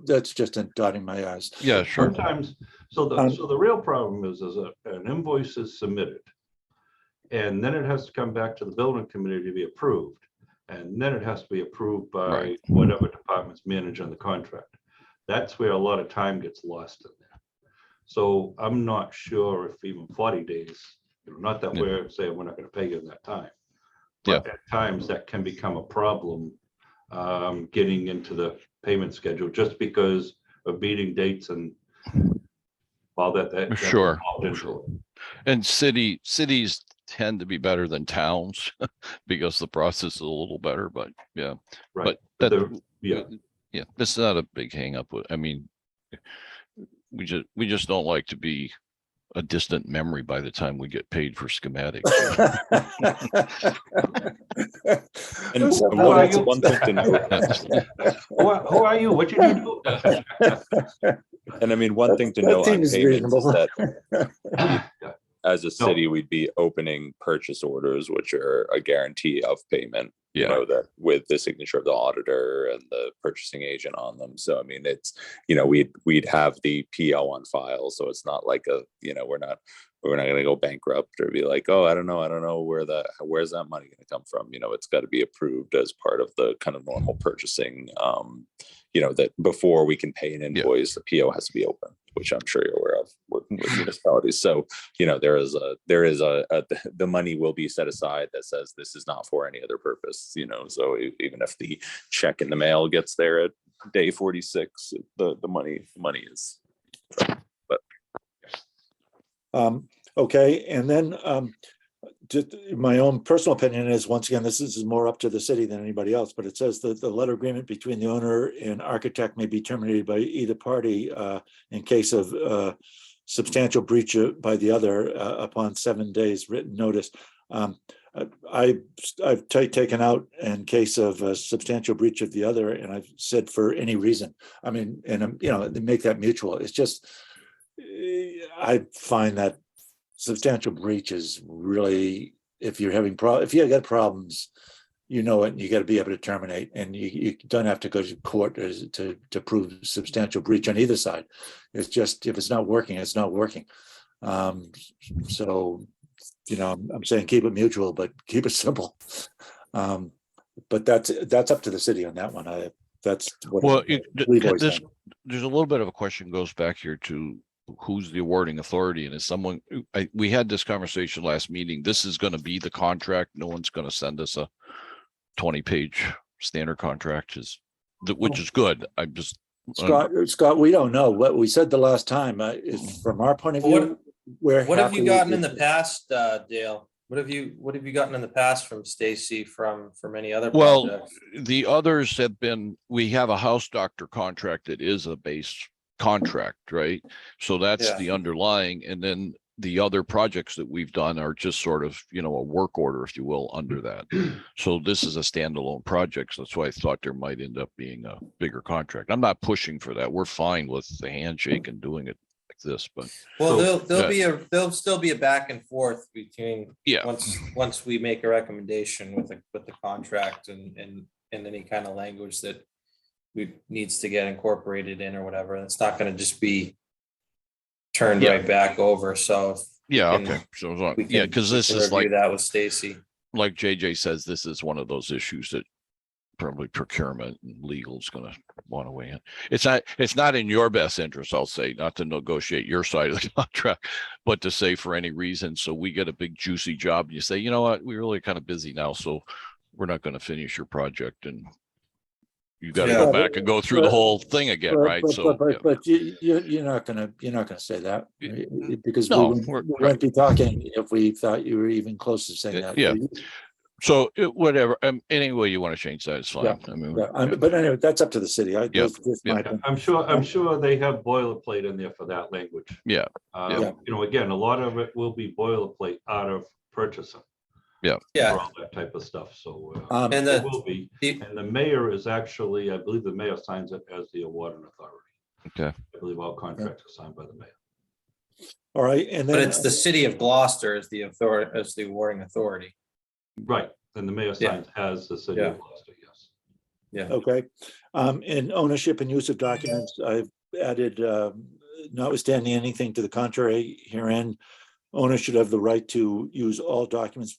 That's just in dotting my eyes. yeah, sure. Sometimes, so the real problem is an invoice is submitted. And then it has to come back to the building committee to be approved. And then it has to be approved by Right. whatever departments managing the contract. That's where a lot of time gets lost in there. So I'm not sure if even 40 days, you know, not that Yeah. we're saying we're not going to pay you in that time. But at times that can become a problem getting into the payment schedule just because of meeting dates and all that. that's Sure, involved into sure. it. And cities tend to be better than towns because the process is a little better, but yeah. Right. But But that, yeah, this is not a big hang up. I mean, we just don't like to be a distant memory by the time we get paid for schematics. And Who one, are you? one thing to note, who are you? What you do? and I mean, one thing to That note on seems payments is reasonable. that as a city, we'd be opening purchase orders, which are a guarantee of payment. You Yeah. know, that with the signature of the auditor and the purchasing agent on them. So I mean, it's, you know, we'd have the PO on file. So it's not like a, you know, we're not going to go bankrupt or be like, oh, I don't know where's that money going to come from? You know, it's got to be approved as part of the kind of normal purchasing. You know, that before we can pay an invoice, the PO has to be open, which I'm sure you're aware of working with municipalities. So, you know, there is the money will be set aside that says this is not for any other purpose, you know, so even if the check in the mail gets there at day 46, the money is. Okay, and then just my own personal opinion is, once again, this is more up to the city than anybody else, but it says that the letter agreement between the owner and architect may be terminated by either party in case of substantial breach by the other upon 7 days written notice. I've taken out in case of a substantial breach of the other, and I've said for any reason. I mean, and you know, they make that mutual. It's just, I find that substantial breach is really, if you're having if you got problems, you know it, and you got to be able to terminate, and you don't have to go to court to prove substantial breach on either side. It's just, if it's not working, it's not working. So, you know, I'm saying keep it mutual, but keep it simple. But that's up to the city on that one. That's what Well, we've always there's done. a little bit of a question goes back here to who's the awarding authority, and is someone, we had this conversation last meeting. This is going to be the contract. No one's going to send us a 20-page standard contract, which is good. I'm just, Scott, we don't know. What we said the last time is, from our point of view, What have you gotten in the past, Dale? What have you gotten in the past from Stacy from any other well, projects? the others have been, we have a house doctor contract that is a base contract, right? So that's Yeah. the underlying, and then the other projects that we've done are just sort of, you know, a work order, if you will, under that. So this is a standalone project. So that's why I thought there might end up being a bigger contract. I'm not pushing for that. We're fine with the handshake and doing it like this, but Well, there'll still be a back and forth between, yeah, once we make a recommendation with the contract and any kind of language that needs to get incorporated in or whatever. It's not going to just be turned Yeah. right back over. So if yeah, we can- okay. So as long- we yeah, can- because we this can is review like that with Stacy. JJ says, this is one of those issues that probably procurement and legal is going to want to weigh in. It's not in your best interest, I'll say, not to negotiate your side of the contract, but to say for any reason, so we get a big juicy job, and you say, you know what, we're really kind of busy now, so we're not going to finish your project, and you got to Yeah. go back and go through the whole thing again, right? So yeah. But you're not gonna say that, because we No, wouldn't we're- we wouldn't be talking if we thought you were even close to saying that. Yeah. So whatever, any way you want to change that, it's fine. Yeah. I mean, Yeah, but anyway, that's up to the city. Yeah. That's my Yeah. opinion. I'm sure they have boilerplate in there for that language. Yeah. Yeah. You know, again, a lot of it will be boilerplate out of purchasing. For Yeah. all that type of stuff, so. And It the- will be, the- and the mayor is actually, I believe the mayor signs it as the awarding authority. Okay. I believe all contracts are signed by the mayor. All right, and But then, it's the city of Gloucester as the authority, as the awarding authority. Right, and the mayor Yeah. signs as the city Yeah. of Gloucester, yes. Yeah. okay, in ownership and use of documents, I've added, notwithstanding anything to the contrary herein, owner should have the right to use all documents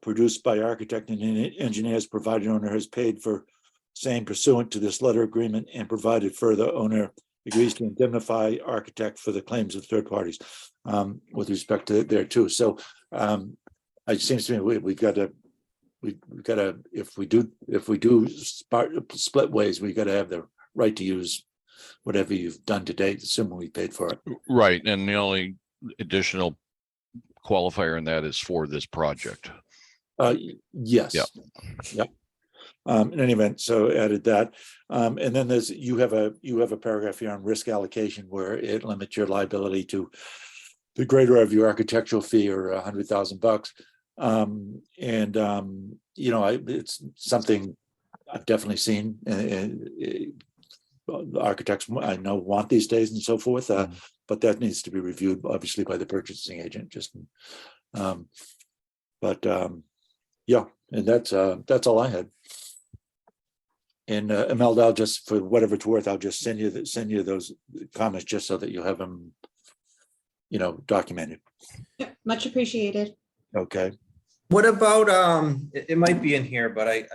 produced by architect and engineers, provided owner has paid for same pursuant to this letter agreement, and provided further owner agrees to indemnify architect for the claims of third parties, with respect to there too. So it seems to me we've got to, if we do split ways, we got to have the right to use whatever you've done to date, assuming we paid for it. Right, and the only additional qualifier in that is for this project. Yes. Yeah. Yep. In any event, so added that. And then you have a paragraph here on risk allocation where it limits your liability to the greater of your architectural fee, or $100,000. You know, it's something I've definitely seen. Architects I know want these days and so forth, but that needs to be reviewed obviously by the purchasing agent. Yeah, and that's all I had. And Imelda, I'll just, for whatever it's worth, I'll just send you those comments just so that you'll have them, you know, documented. Yep, much appreciated. Okay. What about, it might be in here, but I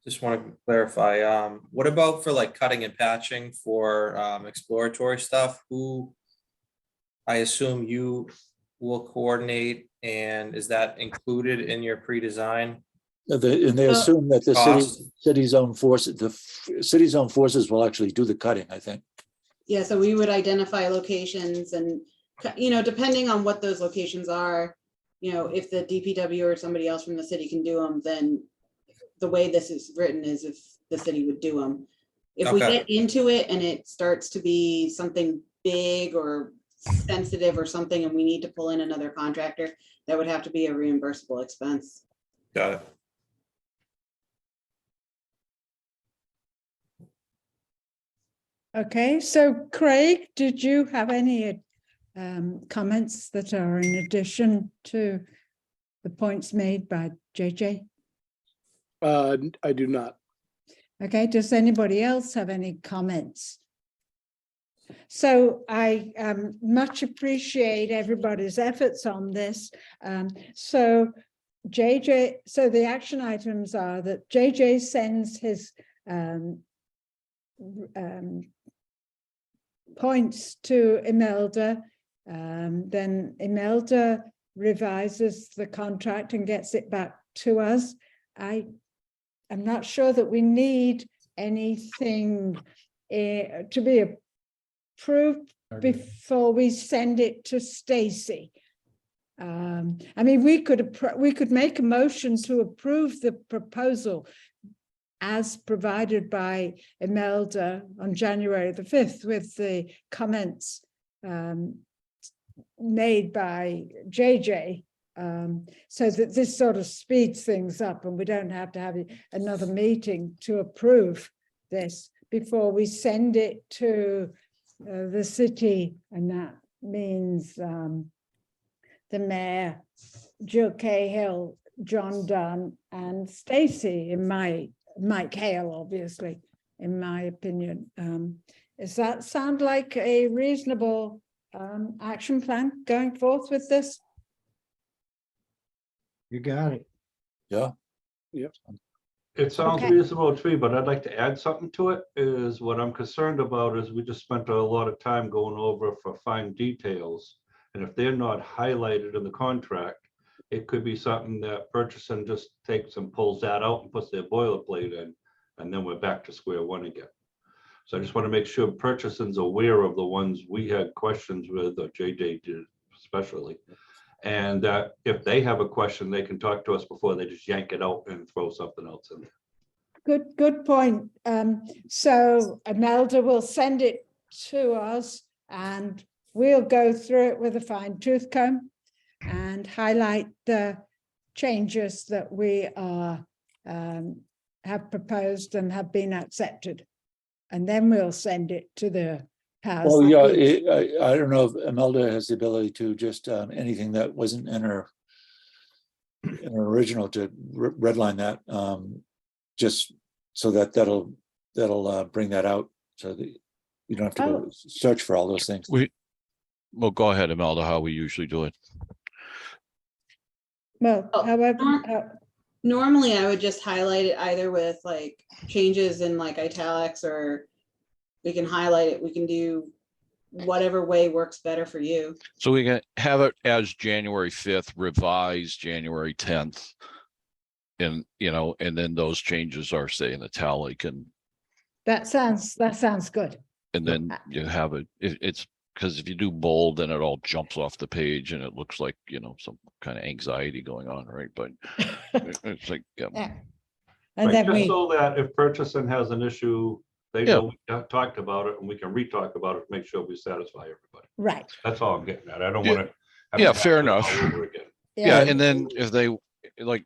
just want to clarify, what about for like cutting and patching for exploratory stuff? Who, I assume you will coordinate, and is that included in your pre-design? And they assume that the Cost. city's own forces, city's own forces will actually do the cutting, I think. Yeah, so we would identify locations and, you know, depending on what those locations are, you know, if the DPW or somebody else from the city can do them, then the way this is written is if the city would do them. If we Okay. get into it and it starts to be something big or sensitive or something, and we need to pull in another contractor, that would have to be a reimbursable expense. Got it. Okay, so Craig, did you have any comments that are in addition to the points made by JJ? I do not. Okay, does anybody else have any comments? So I much appreciate everybody's efforts on this. So JJ, so the action items are that JJ sends his points to Imelda, then Imelda revises the contract and gets it back to us. I'm not sure that we need anything to be approved before we send it to Stacy. I mean, we could make a motion to approve the proposal as provided by Imelda on January the 5th with the comments made by JJ, so that this sort of speeds things up and we don't have to have another meeting to approve this before we send it to the city, and that means the mayor, Jill Cahill, John Dunn, and Stacy, in Mike Hale, obviously, in my opinion. Does that sound like a reasonable action plan going forth with this? You got it. Yeah. It sounds Okay. reasonable to me, but I'd like to add something to it. Is what I'm concerned about is we just spent a lot of time going over for fine details. And if they're not highlighted in the contract, it could be something that purchasing just takes and pulls that out and puts their boilerplate in, and then we're back to square one again. So I just want to make sure purchasing's aware of the ones we had questions with, or JJ did especially. And that if they have a question, they can talk to us before they just yank it out and throw something else in there. Good point. So Imelda will send it to us and we'll go through it with a fine tooth comb and highlight the changes that we are have proposed and have been accepted. And then we'll send it to the powers. Well, that yeah, be. I don't know if Imelda has the ability to just anything that wasn't in her original to redline that, just so that'll bring that out, so that you don't have to go search for all those things. Well, go ahead, Imelda, how we usually do it. Well, Oh, however, Normally, I would just highlight it either with like changes in like italics, or we can highlight it. We can do whatever way works better for you. So we can have it as January 5th, revised January 10th. And, and then those changes are, say, in italic, and that sounds good. then you have it, it's because if you do bold, then it all jumps off the page and it looks like, some kind of anxiety going on, right? But it's like, yeah. Yeah. And Right, then just we, so that if purchasing has an issue, they know we talked about it and we can re-talk about it to make sure we satisfy everybody. right. That's all I'm getting at. I don't Yeah. want to. Yeah, fair enough. Yeah, and then if they, like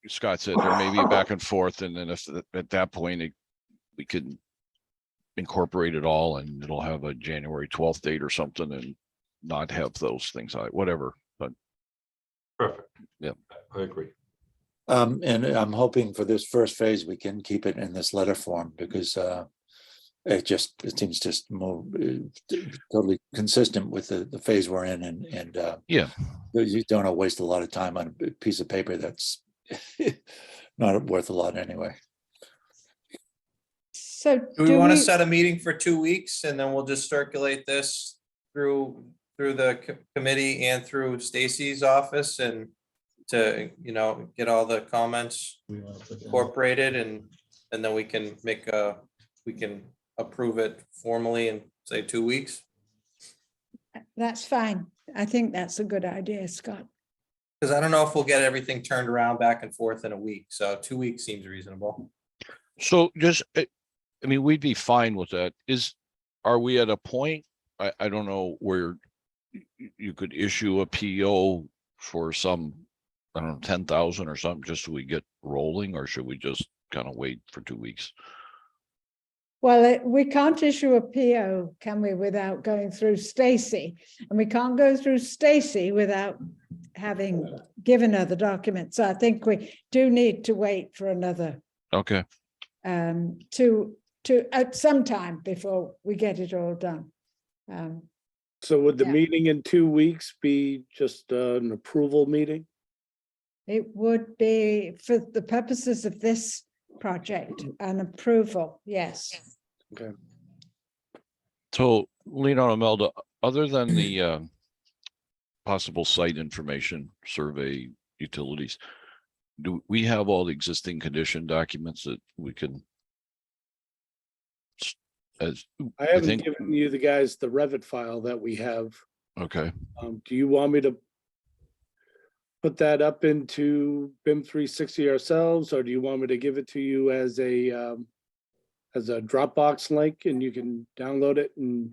Scott said, there may be a back and forth, and then if at that point, we could incorporate it all and it'll have a January 12th date or something and not have those things, whatever, but. Perfect. Yeah. I agree. And I'm hoping for this first phase, we can keep it in this letter form, because it seems just more totally consistent with the phase we're in, and Yeah. you don't want to waste a lot of time on a piece of paper that's not worth a lot anyway. So Do we want to set a meeting for 2 weeks, and then we'll just circulate this through the committee and through Stacy's office, and to, get all the comments incorporated, and then we can approve it formally in, say, 2 weeks? That's fine. I think that's a good idea, Scott. Because I don't know if we'll get everything turned around back and forth in a week, so 2 weeks seems reasonable. So just, we'd be fine with that. Are we at a point? I don't know where you could issue a PO for some, I don't know, 10,000 or something, just so we get rolling, or should we just kind of wait for 2 weeks? Well, we can't issue a PO, can we, without going through Stacy? And we can't go through Stacy without having given her the document. So I think we do need to wait for another Okay, to at some time before we get it all done. So would the Yeah. meeting in 2 weeks be just an approval meeting? It would be for the purposes of this project, an approval, yes. Okay. so Lena and Imelda, other than the possible site information, survey, utilities, do we have all the existing condition documents that we can? As, I haven't think- given you the guys the Revit file that we have. okay, Do you want me to put that up into BIM 360 ourselves, or do you want me to give it to you as a Dropbox link and you can download it and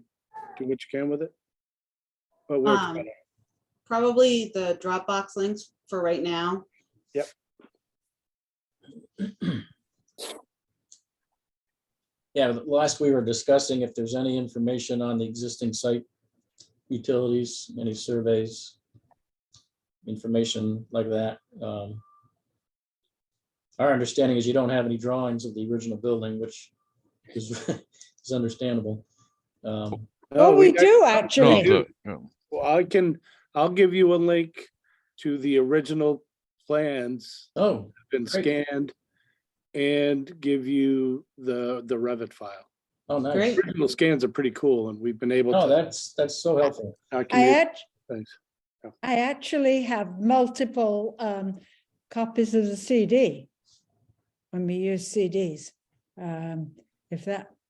do what you can with it? What works Um, better? Probably the Dropbox links for right now. Yeah, last we were discussing if there's any information on the existing site utilities, any surveys, information like that. Our understanding is you don't have any drawings of the original building, which is is understandable. No, Oh, we got- do no, actually. no, Well, I'll give you a link to the original plans, Oh, been Great. scanned, and give you the Revit file. oh, nice. Great. Original scans are pretty cool, and we've been able Oh, to that's so helpful. document things. I actually have multiple copies of the CD when we use CDs.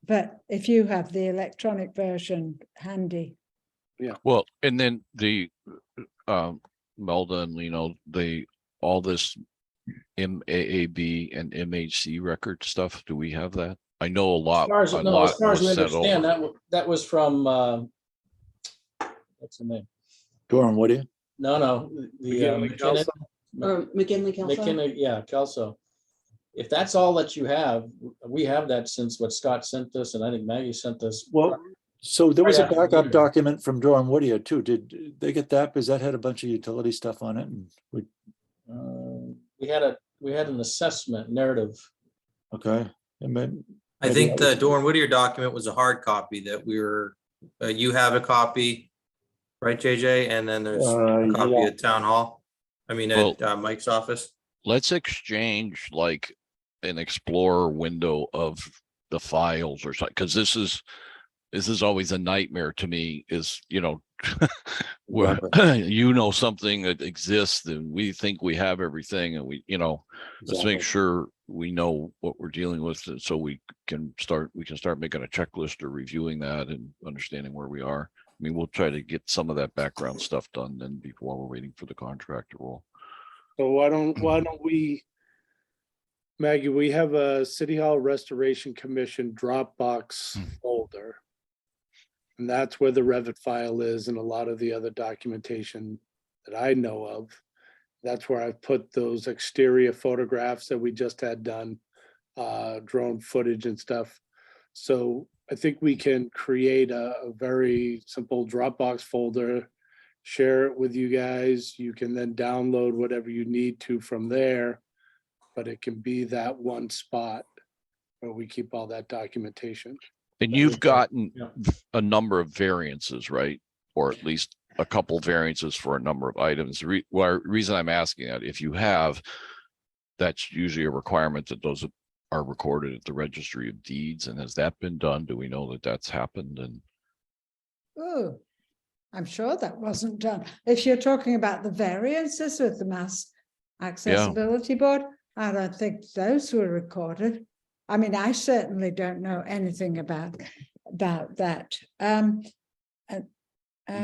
But if you have the electronic version handy, well, and then the Melda and Lino, all this MAAB and MHC record stuff, do we have that? I know a lot. As far as, a no, lot as far as we was sent understand, over. that was from, what's the name? Doran, what do you? No, the McKinley McKinnon. Or McKinley Kelso? McKinley, yeah, Kelso. If that's all that you have, we have that since what Scott sent us, and I think Maggie sent us. Well, so there was a Right after the backup meeting. document from Doran Whittier too. Did they get that? Because that had a bunch of utility stuff on it. And We had an assessment narrative. okay. And then I maybe think that was- the Doran Whittier document was a hard copy that we were, you have a copy, right, JJ? And then there's a copy yeah. at Town Hall. I mean, Well- at Mike's office. Let's exchange like an Explorer window of the files or something, because this is always a nightmare to me, is, where you know something that exists and we think we have everything, and we, let's make Exactly. sure we know what we're dealing with, so we can start making a checklist or reviewing that and understanding where we are. I mean, we'll try to get some of that background stuff done then before we're waiting for the contract to roll. So why don't we, Maggie, we have a City Hall Restoration Commission Dropbox folder. And that's where the Revit file is and a lot of the other documentation that I know of. That's where I've put those exterior photographs that we just had done, drone footage and stuff. So I think we can create a very simple Dropbox folder, share it with you guys. You can then download whatever you need to from there. But it can be that one spot where we keep all that documentation. And you've gotten Yeah. a number of variances, right? Or at least a couple variances for a number of items. Reason I'm asking that, if you have, that's usually a requirement that those are recorded at the Registry of Deeds. And has that been done? Do we know that that's happened? And oh, I'm sure that wasn't done. If you're talking about the variances with the Mass Accessibility Board, I don't think those were recorded. I mean, I certainly don't know anything about that.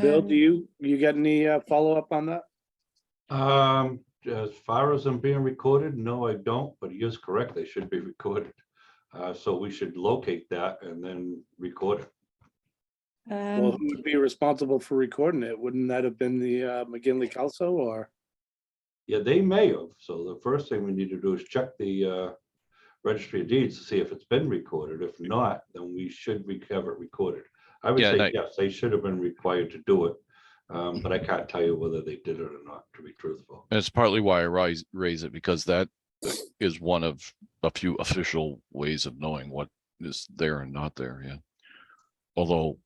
Bill, do you get any follow-up on that? As far as them being recorded, no, I don't, but he is correct. They should be recorded. So we should locate that and then record it. Well, who would be responsible for recording it? Wouldn't that have been the McGinley Kelso or? Yeah, they may have. So the first thing we need to do is check the registry of deeds to see if it's been recorded. If not, then we should have it recorded. I would Yeah, and say, I- yes, they should have been required to do it. But I can't tell you whether they did it or not, to be truthful. That's partly why I raise it, because that is one of a few official ways of knowing what is there and not there, yeah. Although,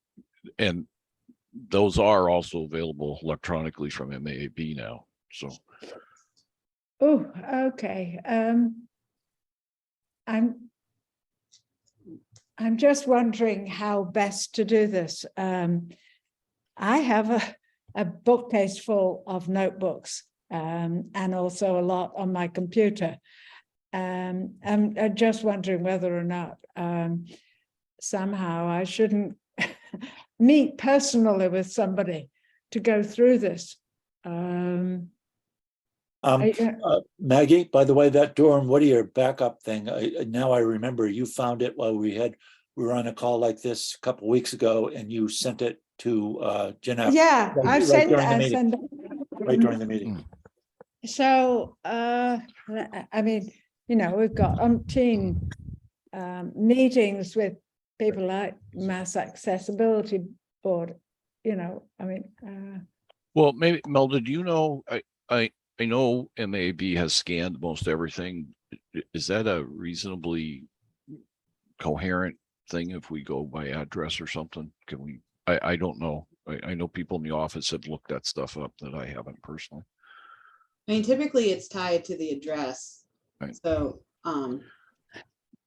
and those are also available electronically from MAB now, so. Oh, okay. I'm just wondering how best to do this. I have a bookcase full of notebooks, and also a lot on my computer. I'm just wondering whether or not somehow I shouldn't meet personally with somebody to go through this. Maggie, by the way, that Durham Whittier backup thing, now I remember you found it while we were on a call like this a couple of weeks ago, and you sent it to Jeanette. Yeah, right- I've right sent, during the I meeting. sent. Right during the meeting. So, I mean, you know, we've got umpteen meetings with people like Mass Accessibility Board, you know, I mean, Well, maybe Melda, do you know, I know MAB has scanned most everything. Is that a reasonably coherent thing if we go by address or something? Can we, I don't know. I know people in the office have looked that stuff up that I haven't personally. I mean, typically it's tied to the address. Right. So,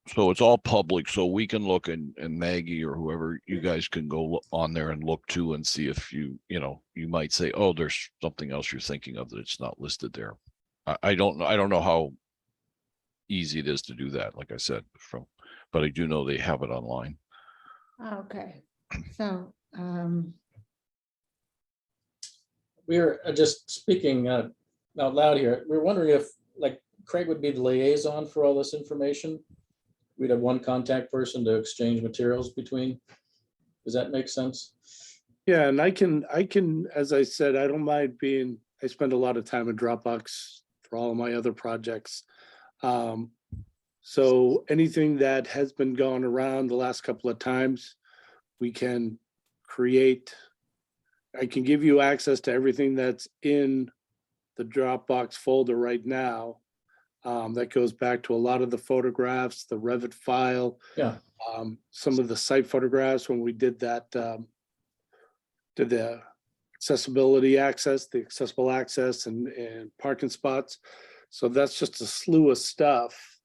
So it's all public, so we can look, and Maggie or whoever, you guys can go on there and look too and see if you know, you might say, oh, there's something else you're thinking of that it's not listed there. I don't know how easy it is to do that, like I said, but I do know they have it online. okay, so, We're just speaking out loud here. We're wondering if, like, Craig would be the liaison for all this information. We'd have one contact person to exchange materials between. Does that make sense? Yeah, and I can, as I said, I don't mind being, I spend a lot of time in Dropbox for all of my other projects. So anything that has been going around the last couple of times, we can create, I can give you access to everything that's in the Dropbox folder right now. That goes back to a lot of the photographs, the Revit file. Yeah. Some of the site photographs when we did that, did the accessibility access, the accessible access and parking spots. So that's just a slew of stuff.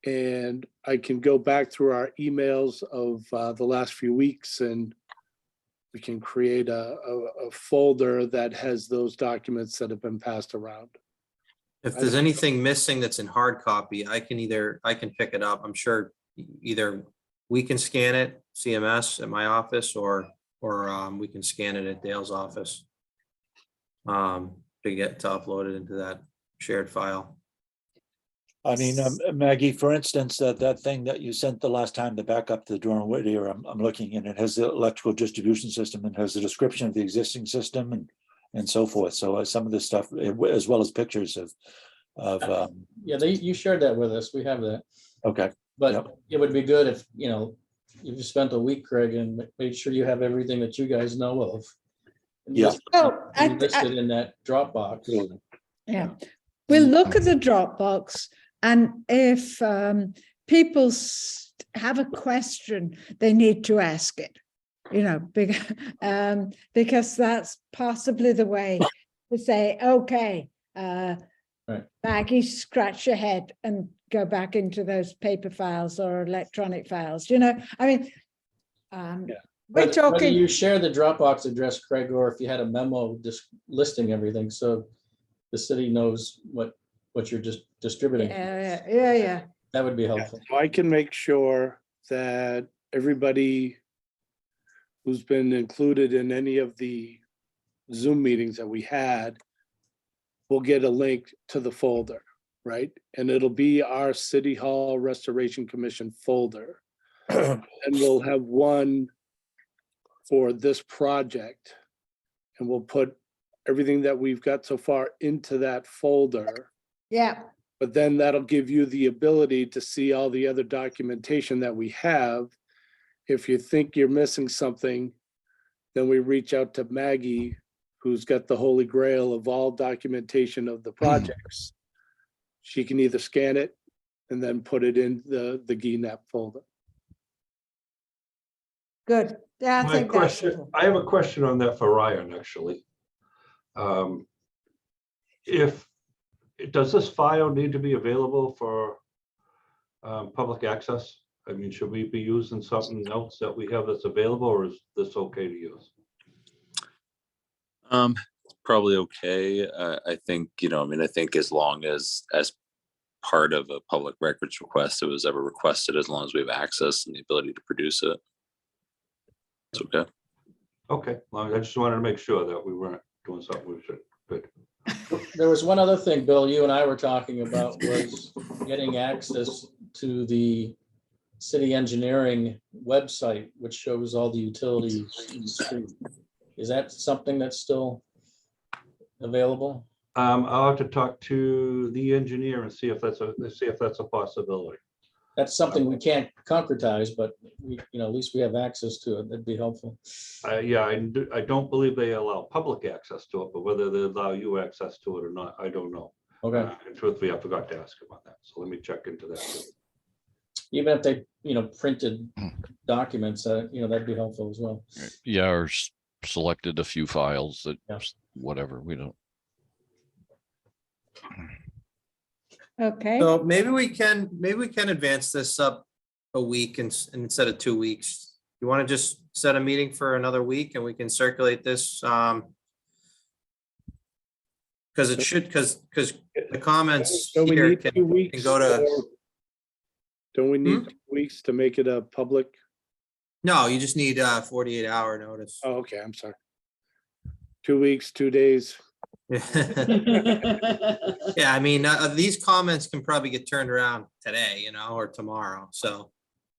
And I can go back through our emails of the last few weeks, and we can create a folder that has those documents that have been passed around. If there's anything missing that's in hard copy, I can pick it up. I'm sure either we can scan it, CMS at my office, or we can scan it at Dale's office to upload it into that shared file. I mean, Maggie, for instance, that thing that you sent the last time, the backup to the Durham Whittier, I'm looking, and it has the electrical distribution system and has a description of the existing system and so forth. So some of this stuff, as well as pictures of Yeah, you shared that with us. We have that. okay. But Yep. it would be good if, you know, you just spent a week, Craig, and made sure you have everything that you guys know of. And Yeah. just Oh, listed in that Dropbox. yeah, we'll look at the Dropbox, and if people have a question, they need to ask it, you know, because that's possibly the way to say, okay, Right. Maggie, scratch your head and go back into those paper files or electronic files, you know, I mean, we're Whether talking. you share the Dropbox address, Craig, or if you had a memo just listing everything, so the city knows what you're just distributing. Yeah. That would be helpful. So I can make sure that everybody who's been included in any of the Zoom meetings that we had will get a link to the folder, right? And it'll be our City Hall Restoration Commission folder. And we'll have one for this project. And we'll put everything that we've got so far into that folder. Yeah, But then that'll give you the ability to see all the other documentation that we have. If you think you're missing something, then we reach out to Maggie, who's got the holy grail of all documentation of the projects. She can either scan it and then put it in the GNAP folder. good. Yeah, I My think that's. question, I have a question on that for Ryan, actually. If, does this file need to be available for public access? I mean, should we be using something else that we have that's available, or is this okay to use? Probably okay. I think, I mean, I think as long as part of a public records request, it was ever requested, as long as we have access and the ability to produce it. It's okay. Okay, well, I just wanted to make sure that we weren't doing something we should. Good. There was one other thing, Bill, you and I were talking about, was getting access to the city engineering website, which shows all the utilities in the street. Is that something that's still available? I'll have to talk to the engineer and see if that's a possibility. That's something we can't concretize, but we, at least we have access to it. That'd be helpful. Yeah, I don't believe they allow public access to it, but whether they allow you access to it or not, I don't know. Okay, And truthfully, I forgot to ask him on that, so let me check into that too. even if they, printed documents, that'd be helpful as well. Yeah, or selected a few files that, Yeah. whatever, we don't. Okay, So maybe we can advance this up a week instead of 2 weeks. You want to just set a meeting for another week and we can circulate this? Because the comments Don't we here need 2 can weeks? go to, or Don't we need 2 weeks to make it a public? no, you just need a 48-hour notice. Oh, okay, I'm sorry. 2 weeks, 2 days. Yeah, I mean, these comments can probably get turned around today, or tomorrow, so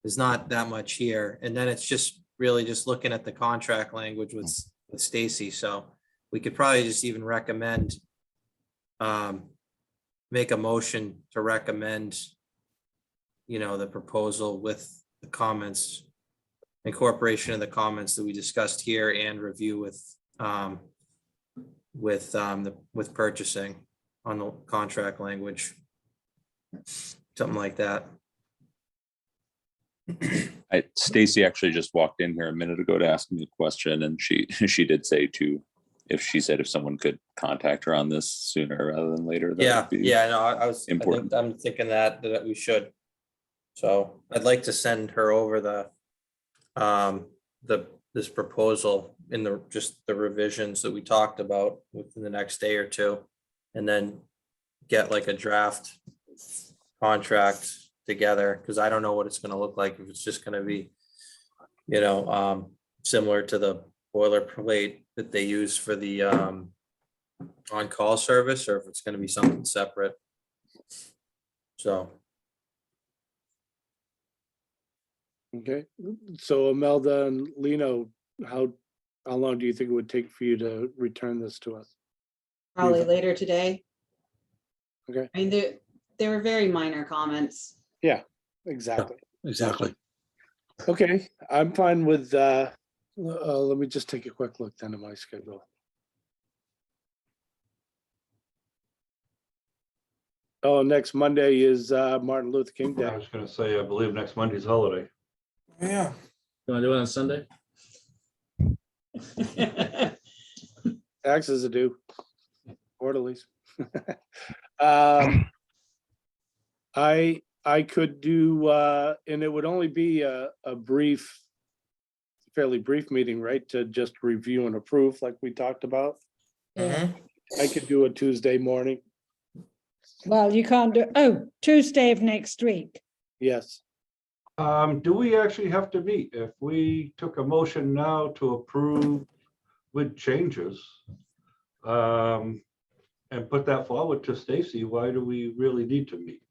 there's not that much here. And then it's just really just looking at the contract language with Stacy, so we could probably just even recommend, make a motion to recommend, the proposal with the comments, incorporation of the comments that we discussed here, and review with purchasing on the contract language. Something like that. Stacy actually just walked in here a minute ago to ask me a question, and she did say if someone could contact her on this sooner rather than later. that would be No, important. I'm thinking that we should. So I'd like to send her over this proposal in the revisions that we talked about within the next day or two, and then get like a draft contract together, because I don't know what it's going to look like, if it's just going to be, similar to the boilerplate that they use for the on-call service, or if it's going to be something separate. So. Okay, so Imelda and Lino, how long do you think it would take for you to return this to us? Probably later today. Okay. I mean, there were very minor comments. Exactly. Exactly. Okay, I'm fine with, let me just take a quick look then at my schedule. Oh, next Monday is Martin Luther King I Day. was gonna say, I believe next Monday's holiday. Yeah. You want to do it on Sunday? Taxes are due. Quarterlies. I could do, and it would only be a fairly brief meeting, right? To just review and approve like we talked about. Mhm. I could do a Tuesday morning. well, you can't do, Tuesday of next week. Yes. Do we actually have to meet? If we took a motion now to approve with changes, and put that forward to Stacy, why do we really need to meet?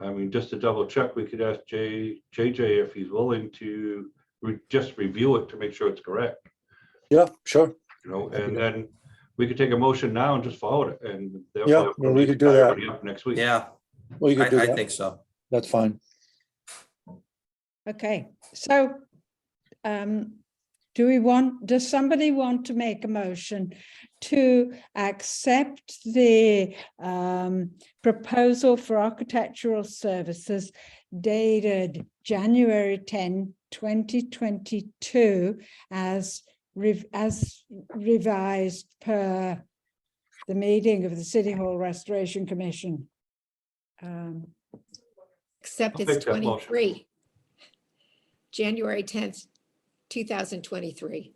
I mean, just to double check, we could ask JJ if he's willing to just review it to make sure it's correct, Yeah, sure. and then we could take a motion now and just forward it and. Yeah, well, we could do that. Everybody up next week. Yeah, Well, you could do I that. think so. That's fine. Okay, so does somebody want to make a motion to accept the proposal for architectural services dated January 10, 2022 as revised per the meeting of the City Hall Restoration Commission? Except I'll it's make that motion. 23. January 10th, 2023.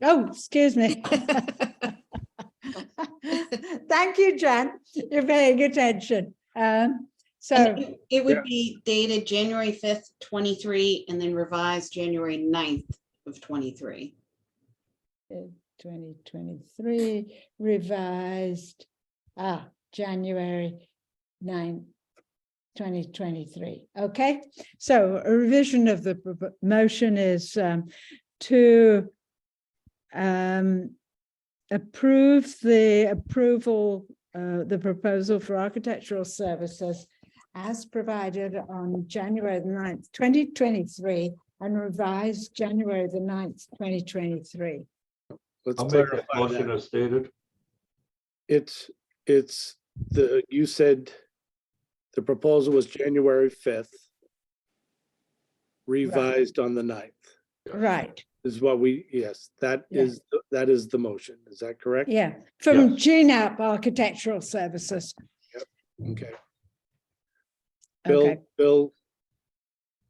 Oh, excuse me. Thank you, Jan. You're paying attention. So, And it would be dated January 5th, 23, and then revised January 9th of 23. 2023 revised, January 9, 2023. Okay, so a revision of the motion is to approve the proposal for architectural services as provided on January the 9th, 2023, and revised January the 9th, 2023. Let's I'll make that clarify motion that. as stated. You said the proposal was January 5th, revised on the 9th. Right, Is what yes, that Yeah. is the motion. Is that correct? yeah, from Yes. GNAP Architectural Services. Okay. Okay, Bill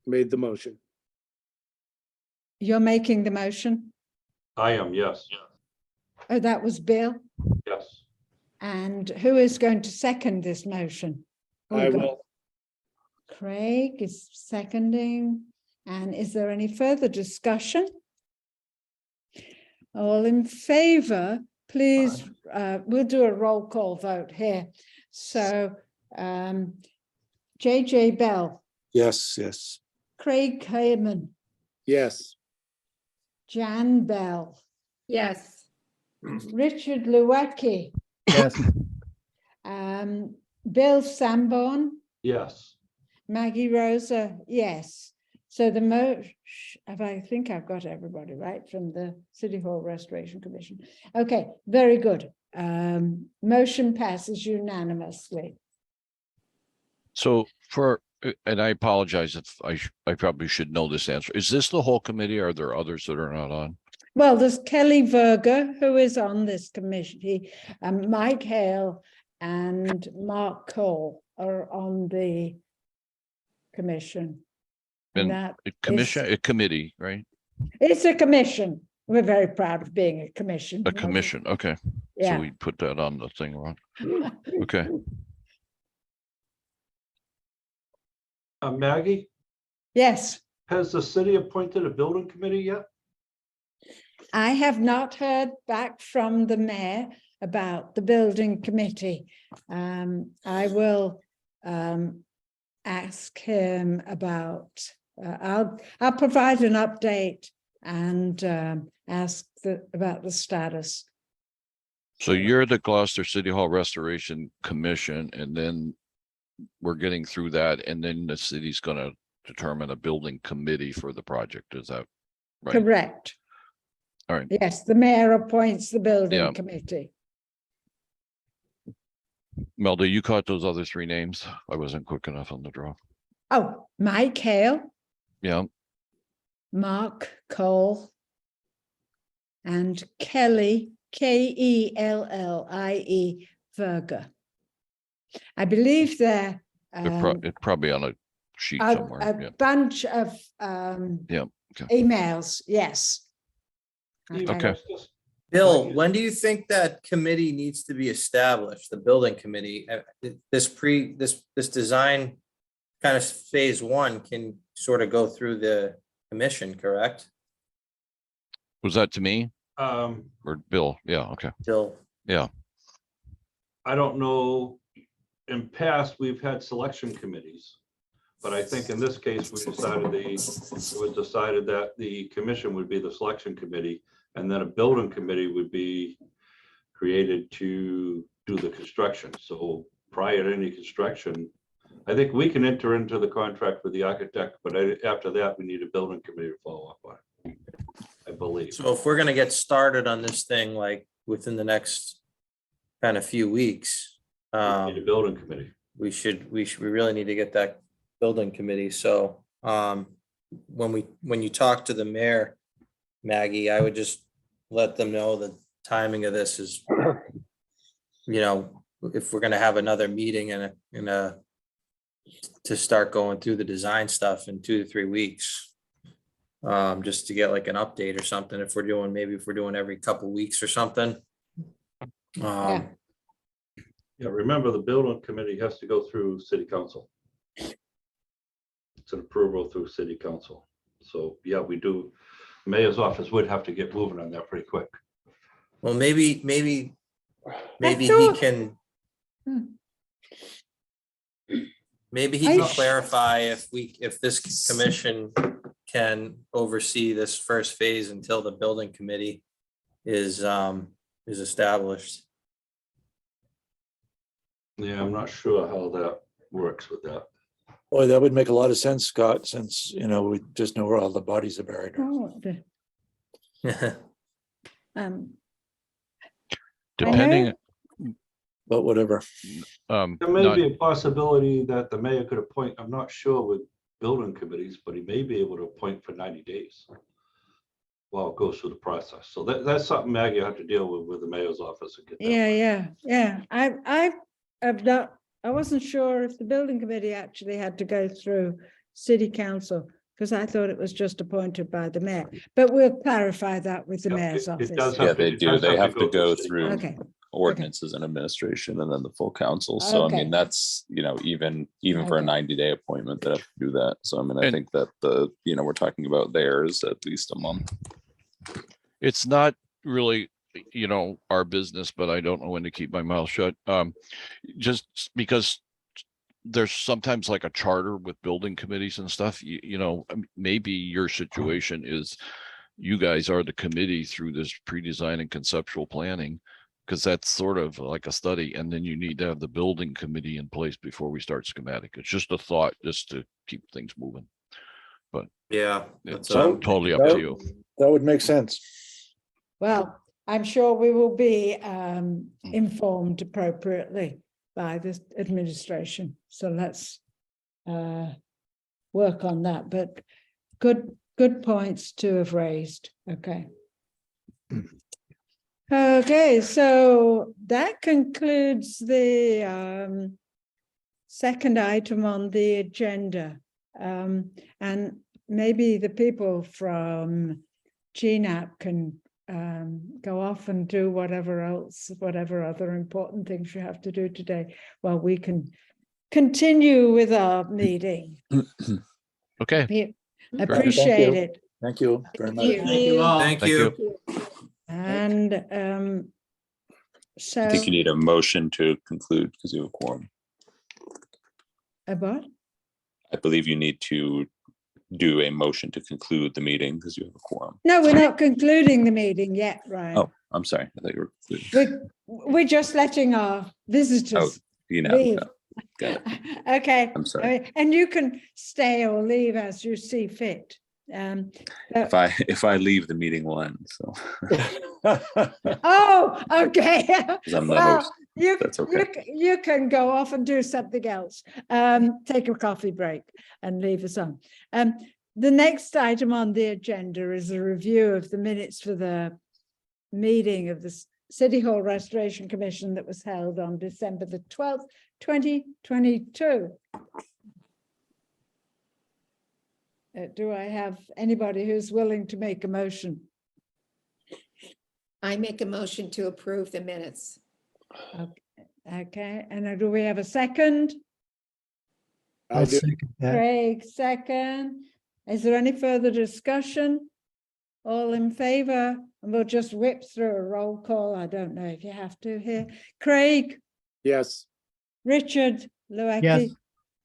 made the motion. you're making the motion? I am, yes, Oh, that was Bill. yes. And who is going to second this motion? I We've got will. Craig is seconding. And is there any further discussion? All in favor, please, we'll do a roll call vote here. So JJ Bell, Yes, yes. Craig Hayman, Yes. Jan Bell, Yes. Richard Lewicki, Yes. Bill Sanborn, Yes, Maggie Rosa, yes. So the I think I've got everybody right from the City Hall Restoration Commission. Okay, very good. Motion passes unanimously. So and I apologize if I probably should know this answer. Is this the whole committee? Are there others that are not on? Well, there's Kelly Verger, who is on this committee, and Mike Hale and Mark Cole are on the commission. And that a committee, right? it's a commission. We're very proud of being a commission. A commission, okay. So Yeah. we put that on the thing wrong. Okay. Maggie, Yes, has the city appointed a building committee yet? I have not heard back from the mayor about the building committee. I will ask him about, I'll provide an update and ask about the status. So you're the Gloucester City Hall Restoration Commission, and then we're getting through that, and then the city's gonna determine a building committee for the project. Is that right? Correct. All right. Yes, the mayor appoints the building Yeah. committee. Melda, you caught those other three names? I wasn't quick enough on the draw. Oh, Mike Hale, Yeah, Mark Cole, and Kelly, Kellie Verger. I believe they're it's probably on a sheet somewhere. a Yeah. bunch of Yeah, okay. emails, yes. Okay. Bill, when do you think that committee needs to be established, the building committee? This design kind of phase one can sort of go through the commission, correct? Was that to me Or or Bill? Yeah, okay. Till, I don't know. In past, we've had selection committees. But I think in this case, it was decided that the commission would be the selection committee, and then a building committee would be created to do the construction. So prior to any construction, I think we can enter into the contract with the architect, but after that, we need a building committee to follow up on it, I believe. So if we're gonna get started on this thing, like within the next kind of few weeks, We need a building committee. we really need to get that building committee. So, when you talk to the mayor, Maggie, I would just let them know the timing of this is, if we're gonna have another meeting to start going through the design stuff in 2 to 3 weeks. Just to get like an update or something, if we're doing every couple weeks or something. Yeah. Yeah, remember, the building committee has to go through city council. It's an approval through city council. So, yeah, we do. Mayor's office would have to get moving on that pretty quick. Well, maybe he thought- can. Hmm. Maybe he I can sh- clarify if this commission can oversee this first phase until the building committee is established. Yeah, I'm not sure how that works with that. Boy, that would make a lot of sense, Scott, since, we just know where all the bodies are buried. Oh, um, Depending, But whatever. There may not, be a possibility that the mayor could appoint, I'm not sure with building committees, but he may be able to appoint for 90 days while it goes through the process. So that's something Maggie have to deal with the mayor's office and get that. yeah. I wasn't sure if the building committee actually had to go through city council, because I thought it was just appointed by the mayor, but we'll clarify that with the Yeah, mayor's it office. does Yeah, have to- they it do. does They have to go city through Okay, ordinances and administration and then the full council. So I Okay. mean, that's, even for a Okay. 90-day appointment, they have to do that. So I mean, I And- think that we're talking about theirs at least a month. it's not really, our business, but I don't know when to keep my mouth shut. Just because there's sometimes like a charter with building committees and stuff, maybe your situation is you guys are the committee through this pre-design and conceptual planning, because that's sort of like a study, and then you need to have the building committee in place before we start schematic. It's just a thought, just to keep things moving. Yeah. It's that's what I'm totally up That- to you. That would make sense. well, I'm sure we will be informed appropriately by the administration. So let's work on that, but good points to have raised. Okay. Okay, so that concludes the second item on the agenda. And maybe the people from GNAP can go off and do whatever other important things you have to do today, while we can continue with our meeting. Okay, We good. appreciate it. Thank you very much. you. Thank you all. Thank Thank you. And so. I think you need a motion to conclude because you have a quorum. What? I believe you need to do a motion to conclude the meeting because you have a quorum. No, we're not concluding the meeting yet, Ryan. Oh, I'm sorry. I thought you were concluding. We're just letting our visitors leave. Got it. Okay. I'm sorry. And you can stay or leave as you see fit. But- If I leave, the meeting will end. So oh, okay. 'cause I'm the Well, host. you, That's okay. you can go off and do something else. Take a coffee break and leave us on. The next item on the agenda is a review of the minutes for the meeting of the City Hall Restoration Commission that was held on December the 12th, 2022. Do I have anybody who's willing to make a motion? I make a motion to approve the minutes. Okay, and do we have a second? I do. Craig, second. Is there any further discussion? All in favor? And we'll just whip through a roll call. I don't know if you have to here. Craig, Yes. Richard Loeki. Yes.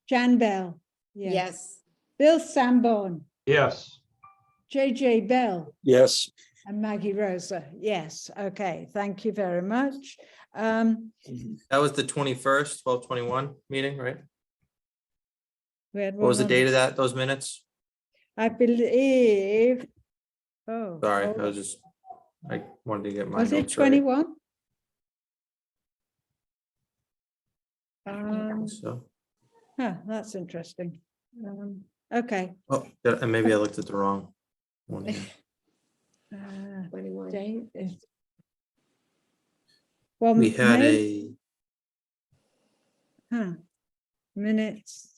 Jan Bell. Yes. Bill Sanborn, Yes, JJ Bell, Yes, And Maggie Rosa, yes, okay, thank you very much. That was the 21st, 12/21 meeting, right? We had What was the one on date of that, those minutes? I believe. Oh. Sorry, hold on. I wanted to get my Was it notes right. 21? So, That's interesting. Okay. oh, yeah, and maybe I looked at the wrong one. here. 21. Date is. Well, We had a, minutes.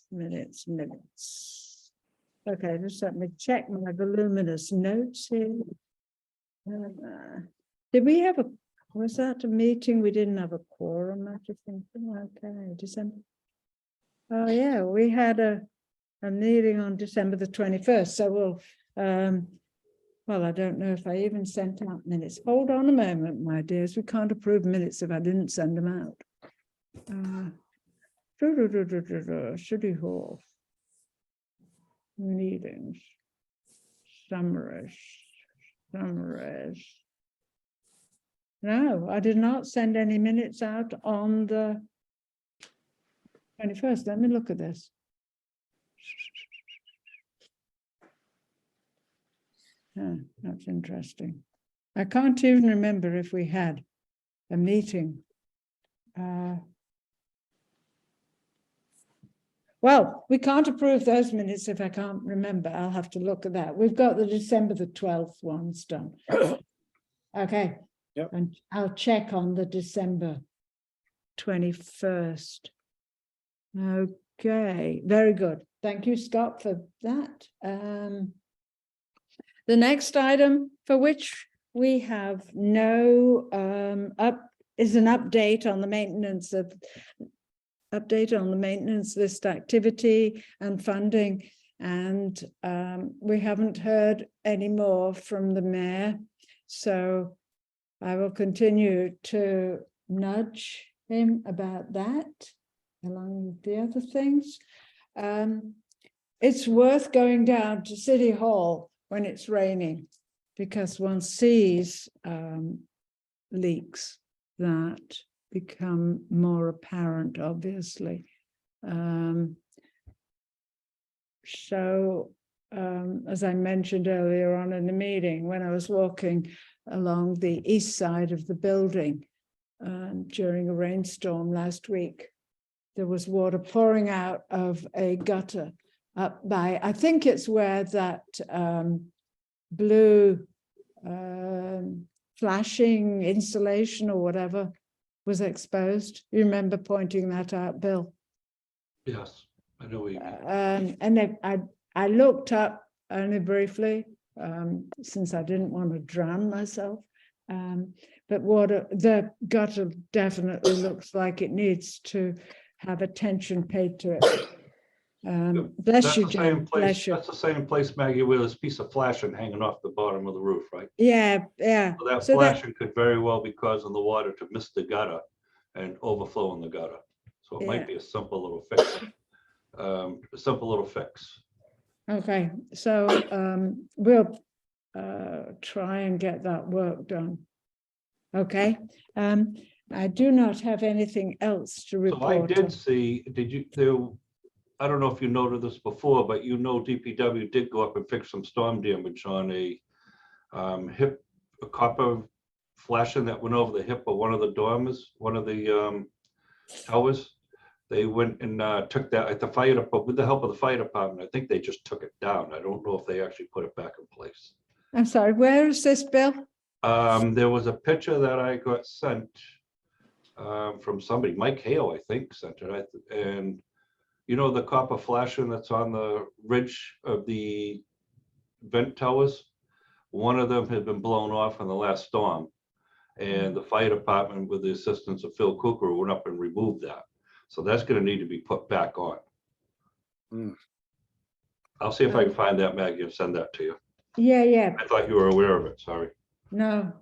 Okay, just let me check my voluminous notes here. Did we have was that a meeting? We didn't have a quorum, I think. Okay, December. Oh, yeah, we had a meeting on December the 21st, so we'll, well, I don't know if I even sent out minutes. Hold on a moment, my dears. We can't approve minutes if I didn't send them out. City Hall. Meetings. Summaries. No, I did not send any minutes out on the 21st. Let me look at this. That's interesting. I can't even remember if we had a meeting. Well, we can't approve those minutes if I can't remember. I'll have to look at that. We've got the December the 12th ones done. Okay. Yep. And I'll check on the December 21st. Okay, very good. Thank you, Scott, for that. The next item for which we have no is an update on the maintenance list activity and funding, and we haven't heard any more from the mayor, so I will continue to nudge him about that along with the other things. It's worth going down to City Hall when it's raining, because one sees leaks that become more apparent, obviously. As I mentioned earlier on in the meeting, when I was walking along the east side of the building during a rainstorm last week, there was water pouring out of a gutter up by, I think it's where that blue flashing insulation or whatever was exposed. You remember pointing that out, Bill? Yes, I know. And then I looked up only briefly, since I didn't want to drown myself. But the gutter definitely looks like it needs to have attention paid to it. Bless you, Jim. Bless you. That's the same place, Maggie, where there's a piece of flashing hanging off the bottom of the roof, right? Yeah. So that flashing could very well be causing the water to miss the gutter and overflow in the gutter. So it might be a simple little fix. Okay, so we'll try and get that work done. Okay, I do not have anything else to report. So I did see, I don't know if you noted this before, but DPW did go up and fix some storm damage on a copper flashing that went over the hip of one of the dormers, one of the towers. They went and took that at the fire department with the help of the fire department. I think they just took it down. I don't know if they actually put it back in place. I'm sorry, where is this, Bill? There was a picture that I got sent from somebody, Mike Hale, I think, sent it. And you know the copper flashing that's on the ridge of the vent towers? One of them had been blown off in the last storm. And the fire department, with the assistance of Phil Cooker, went up and removed that. So that's going to need to be put back on. I'll see if I can find that, Maggie, and send that to you. Yeah. I thought you were aware of it. Sorry. No.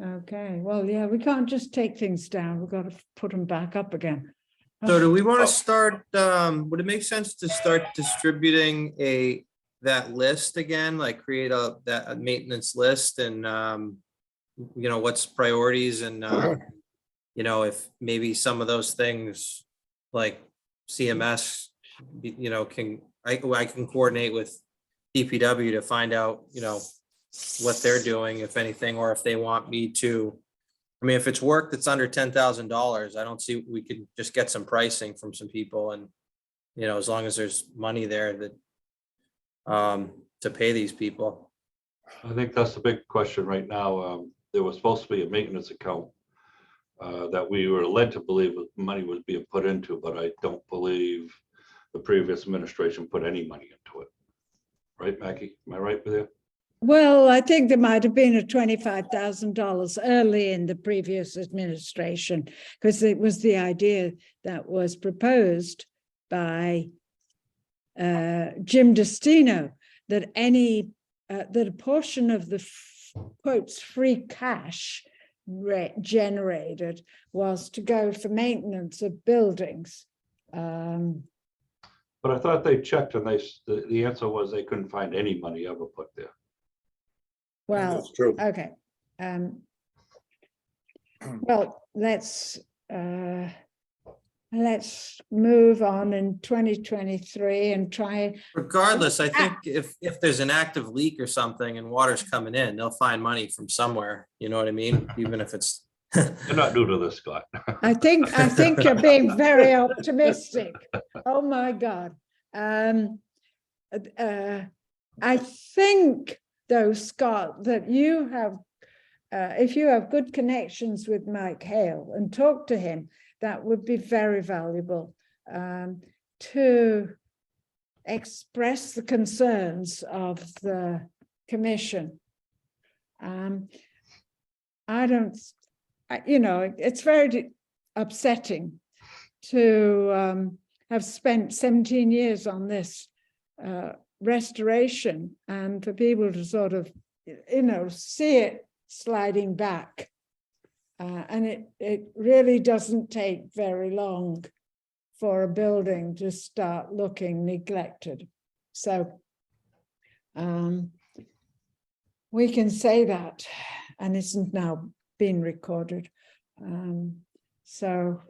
Okay, well, yeah, we can't just take things down. We've got to put them back up again. So do we want to start, would it make sense to start distributing a that list again, like create a maintenance list and, what's priorities and, if maybe some of those things like CMS, I can coordinate with DPW to find out, what they're doing, if anything, or if they want me to. I mean, if it's work that's under $10,000, I don't see, we could just get some pricing from some people and, as long as there's money there that, to pay these people. I think that's the big question right now. There was supposed to be a maintenance account that we were led to believe that money was being put into, but I don't believe the previous administration put any money into it. Right, Maggie? Am I right with you? Well, I think there might have been a $25,000 early in the previous administration, because it was the idea that was proposed by Jim Destino that that a portion of the quotes free cash generated was to go for maintenance of buildings. But I thought they checked and the answer was they couldn't find any money ever put there. Well, That's true. okay. Well, let's move on in 2023 and try. Regardless, I think if there's an active leak or something and water's coming in, they'll find money from somewhere, you know what I mean? Even if it's. You're not new to this, Scott. I think you're being very optimistic. Oh my God. I think though, Scott, that you have, if you have good connections with Mike Hale and talk to him, that would be very valuable to express the concerns of the commission. It's very upsetting to have spent 17 years on this restoration and for people to sort of, see it sliding back. And it really doesn't take very long for a building to start looking neglected. So we can say that, and it's now been recorded. So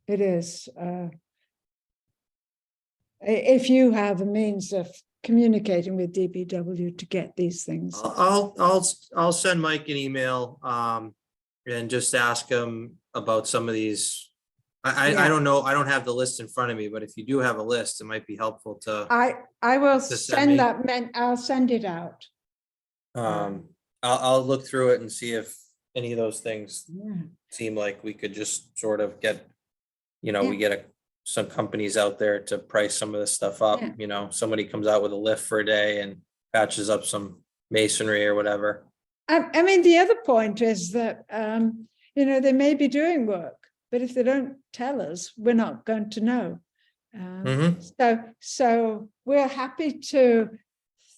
it is, if you have a means of communicating with DPW to get these things. I'll send Mike an email and just ask him about some of these. I don't know, I don't have the list in front of me, but if you do have a list, it might be helpful to. I will Just send send me. that, I'll send it out. I'll look through it and see if any of those things Yeah. seem like we could just sort of get, we get some companies out there to price some of this stuff up. Yeah. Somebody comes out with a lift for a day and patches up some masonry or whatever. I mean, the other point is that, they may be doing work, but if they don't tell us, we're not going to know. So we're happy to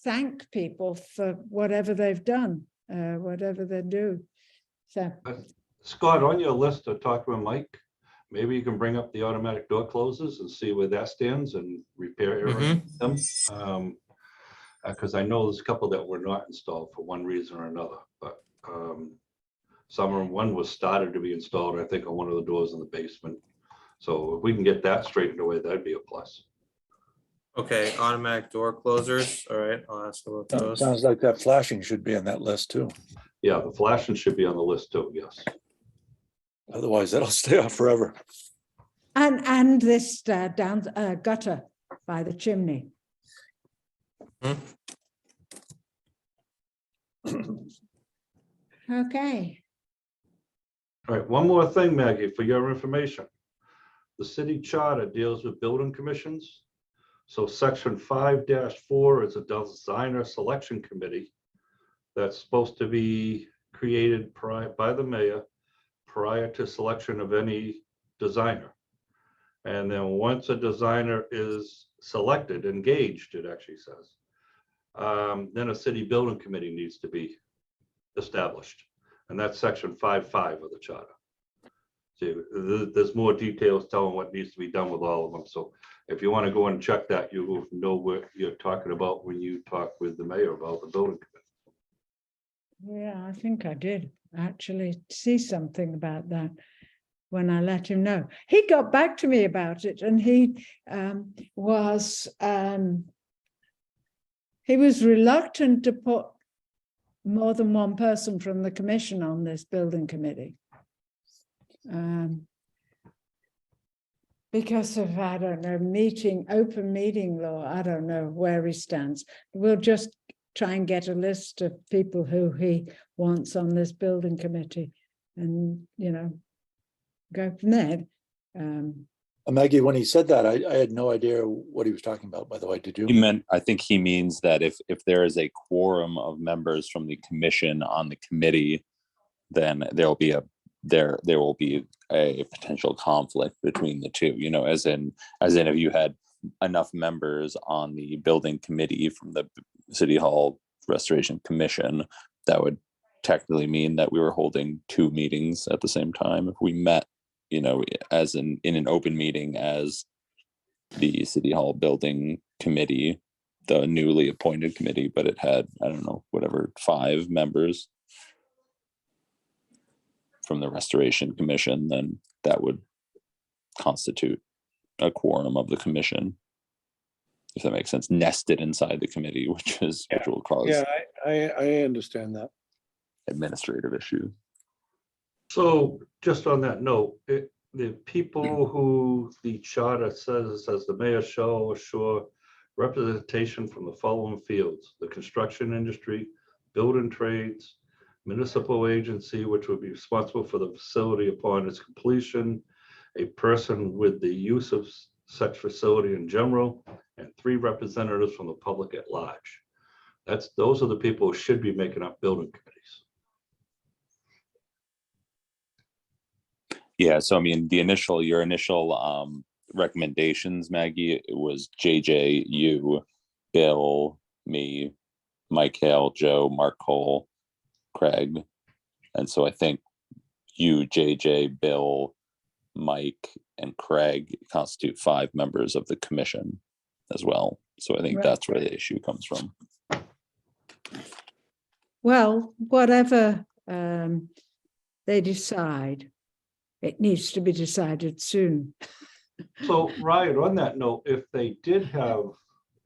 thank people for whatever they've done, whatever they do. So, Scott, on your list to talk with Mike, maybe you can bring up the automatic door closers and see where that stands and repair them. Because I know there's a couple that were not installed for one reason or another, but one was started to be installed, I think, on one of the doors in the basement. So if we can get that straightened away, that'd be a plus. Okay, automatic door closers. All right, I'll ask about those. Sounds like that flashing should be on that list too. Yeah, the flashing should be on the list too, yes. Otherwise, that'll stay off forever. and this down gutter by the chimney. Okay. All right, one more thing, Maggie, for your information. The city charter deals with building commissions. So section 5-4 is a designer selection committee that's supposed to be created by the mayor prior to selection of any designer. And then once a designer is selected, engaged, it actually says, then a city building committee needs to be established. And that's section 5.5 of the charter. See, there's more details telling what needs to be done with all of them. So if you want to go and check that, you will know what you're talking about when you talk with the mayor about the building committee. Yeah, I think I did actually see something about that when I let him know. He got back to me about it, and he was reluctant to put more than one person from the commission on this building committee. Because of, I don't know, open meeting law, I don't know where he stands. We'll just try and get a list of people who he wants on this building committee and, you know, go from there. Maggie, when he said that, I had no idea what he was talking about, by the way. Did you? I think he means that if there is a quorum of members from the commission on the committee, then there will be a potential conflict between the two, you know, as in if you had enough members on the building committee from the City Hall Restoration Commission, that would technically mean that we were holding two meetings at the same time. If we met, you know, as in an open meeting as the City Hall Building Committee, the newly appointed committee, but it had, I don't know, whatever, 5 members from the Restoration Commission, then that would constitute a quorum of the commission, if that makes sense, nested inside the committee, which will cause I understand that. administrative issue. So just on that note, the people who the charter says the mayor shall assure representation from the following fields: the construction industry, building trades, municipal agency, which would be responsible for the facility upon its completion, a person with the use of such facility in general, and 3 representatives from the public at large. Those are the people who should be making up building committees. Yeah, so I mean, your initial recommendations, Maggie, it was JJ, you, Bill, me, Mike Hale, Joe, Mark Cole, Craig. And so I think you, JJ, Bill, Mike, and Craig constitute 5 members of the commission as well. So I think Right. that's where the issue comes from. Well, whatever they decide, it needs to be decided soon. So Ryan, on that note, if they did have,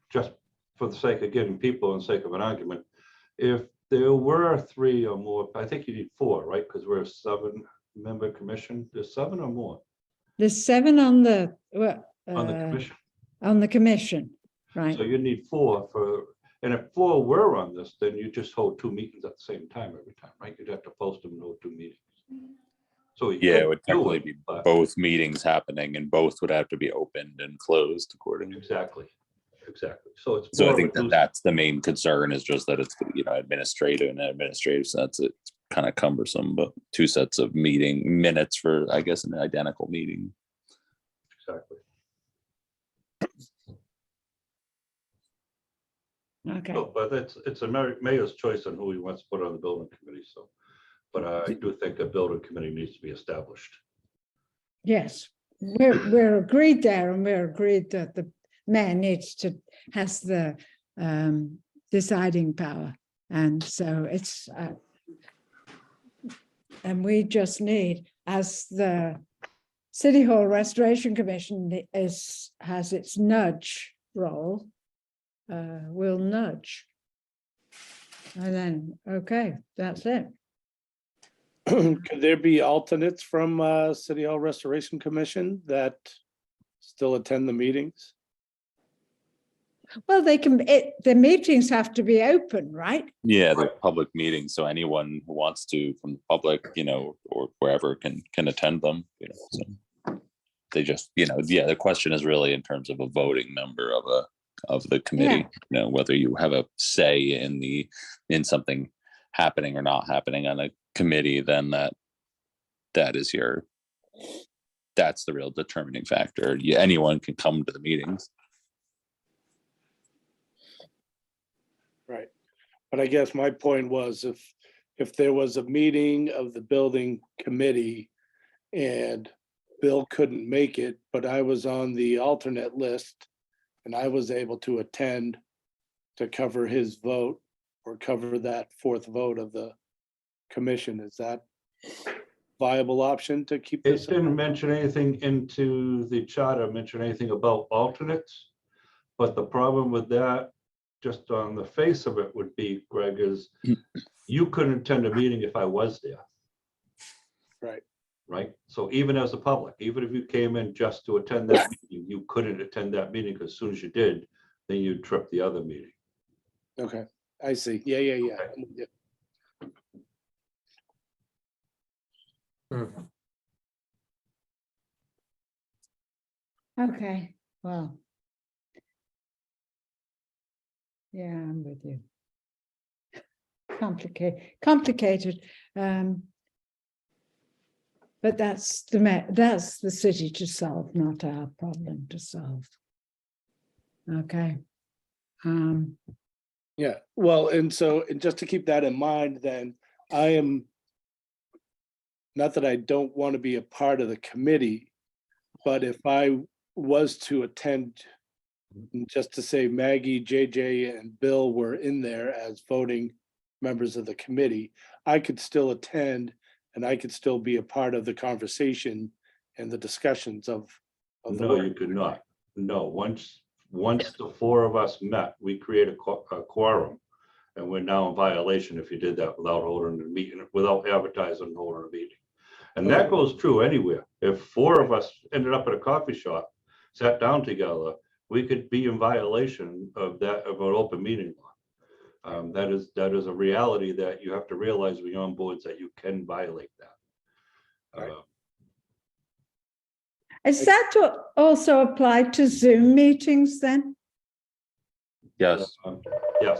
just for the sake of getting people and sake of an argument, if there were 3 or more, I think you need 4, right? Because we're a 7-member commission. There's 7 or more There's 7 on the commission. on the commission, right? So you need 4 for, and if 4 were on this, then you just hold 2 meetings at the same time every time, right? You'd have to post them, no 2 meetings. So you Yeah, it could would do technically it, be but- both meetings happening, and both would have to be opened and closed accordingly. Exactly. So it's. So more I of think a loose- that's the main concern, is just that it's, you know, administrative sense, it's kind of cumbersome, but 2 sets of meeting minutes for, I guess, an identical meeting. Exactly. Okay. No, but it's a mayor's choice on who he wants to put on the building committee, so. But I do think a building committee needs to be established. Yes, we're agreed there, and we're agreed that the mayor has the deciding power, and so it's and we just need, as the City Hall Restoration Commission has its nudge role, we'll nudge, and then okay, that's it. Could there be alternates from City Hall Restoration Commission that still attend the meetings? Well, the meetings have to be open, right? Yeah, they're public meetings, so anyone who wants to from the public, you know, or wherever can attend them, you know, so they just, you know, yeah, the question is really in terms of a voting member of the committee, you know, whether you have a say in something happening or not happening on a committee, then that's the real determining factor. Yeah, anyone can come to the meetings. Right. But I guess my point was, if there was a meeting of the building committee and Bill couldn't make it, but I was on the alternate list and I was able to attend to cover his vote or cover that fourth vote of the commission. Is that viable option to keep It this? didn't mention anything into the charter, mention anything about alternates. But the problem with that, just on the face of it would be, Greg, is you couldn't attend a meeting if I was there. Right. Right? So even as a public, even if you came in just to attend that meeting, you couldn't attend that meeting because as soon as you did, then you'd trip the other meeting. Okay, I see. Yeah. Okay. I'm with you. Okay, well. Yeah, I'm with you. Complicated. But that's the city to solve, not our problem to solve. Okay. Yeah, well, and just to keep that in mind, then I am, not that I don't want to be a part of the committee, but if I was to attend, just to say Maggie, JJ, and Bill were in there as voting members of the committee, I could still attend and I could still be a part of the conversation and the discussions of the No, work. you could not. No, once the four of us met, we created a quorum. And we're now in violation if you did that without holding a meeting, without advertising and holding a meeting. And that goes true anywhere. If four of us ended up at a coffee shop, sat down together, we could be in violation of that, of an open meeting law. That is a reality that you have to realize when you're on boards that you can violate that. Right. Is that to also apply to Zoom meetings then? Yes. Yes,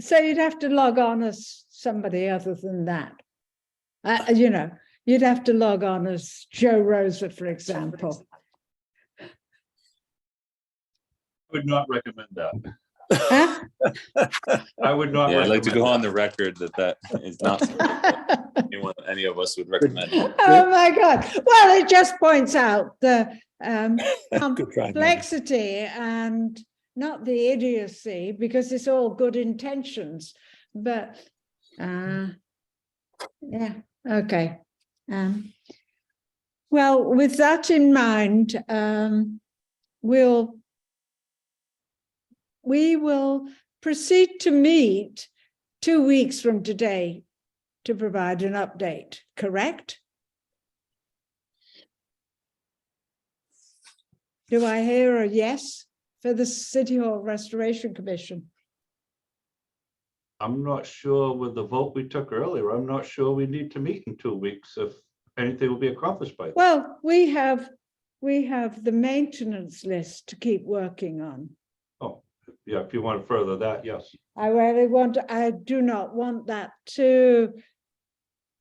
So you'd have to log on as somebody other than that. You'd have to log on as Joe Rosa, for example. would not recommend that. Huh? I would not. Yeah, I'd like to go on recommend the record that is not something any of us would recommend. Oh my God. Well, it just points out the Good try, Maggie. complexity and not the idiocy, because it's all good intentions. But yeah, okay. Well, with that in mind, we will proceed to meet 2 weeks from today to provide an update, correct? Do I hear a yes for the City Hall Restoration Commission? I'm not sure with the vote we took earlier, I'm not sure we need to meet in 2 weeks if anything will be accomplished by then. Well, we have the maintenance list to keep working on. Oh, yeah, if you want to further that, yes. I do not want that to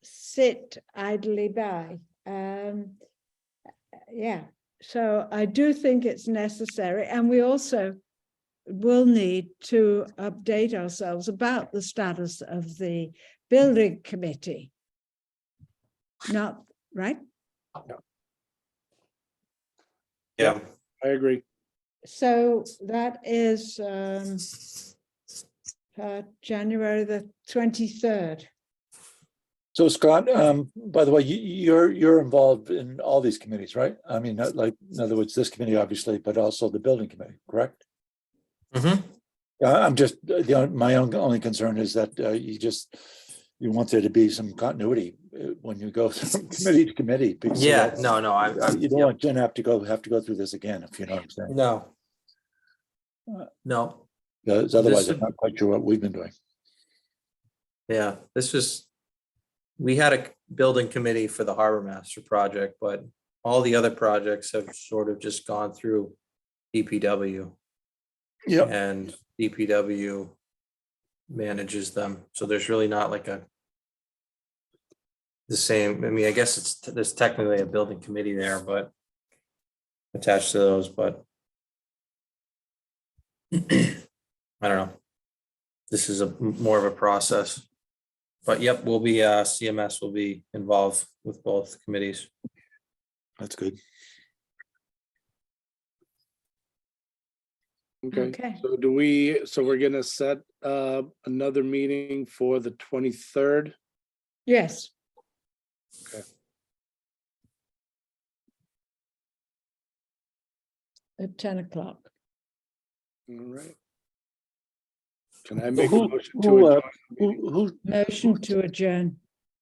sit idly by. Yeah, so I do think it's necessary, and we also will need to update ourselves about the status of the building committee. Not right? Yeah, I agree. So that is January the 23rd. So Scott, by the way, you're involved in all these committees, right? I mean, not like, in other words, this committee, obviously, but also the building committee, correct? Mhm. I'm just, my only concern is that you want there to be some continuity when you go from committee to committee. because Yeah, that's- no, I'm You don't yep. want Jen have to go through this again, if you know what I'm saying. No. Uh, No, Because otherwise, This I'm not quite sure what we've been doing. yeah, we had a building committee for the Harbor Master project, but all the other projects have sort of just gone through DPW. Yep. And DPW manages them, so there's really not like the same, I mean, I guess there's technically a building committee there, but attached to those, but I don't know. This is more of a process. But yep, we'll be, CMS will be involved with both committees. That's good. Okay, Okay. so we're gonna set another meeting for the 23rd. Yes. Okay. At 10 o'clock. All right. Can I make a Who, motion to who, adjourn? Motion to adjourn.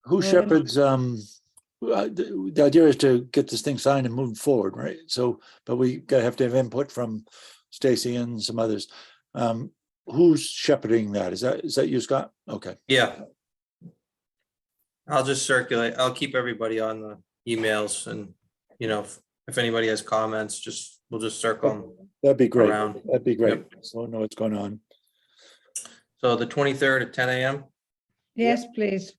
who Well, shepherds, the idea is to get this thing signed and move forward, right? So, but we gotta have to have input from Stacy and some others. Who's shepherding that? Is that you, Scott? Okay. Yeah. I'll just circulate. I'll keep everybody on the emails and, you know, if anybody has comments, we'll just circle them. That'd be great. Around. That'd be great. So I know what's going on. So the 23rd at 10 a.m. Yes, please.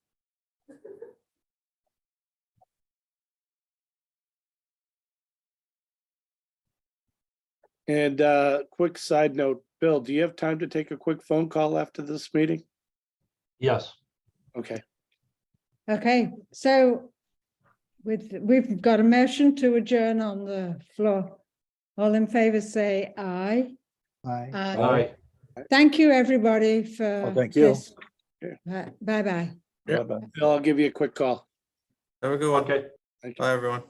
And quick side note, Bill, do you have time to take a quick phone call after this meeting? Yes. Okay, Okay, so we've got a motion to adjourn on the floor. All in favor say aye. Aye. Aye. Thank you, everybody, for thank you. this. Okay. Bye-bye. Yeah. Bye-bye. Bill, I'll give you a quick call. Have a good one. Okay. Thank you. Bye, everyone.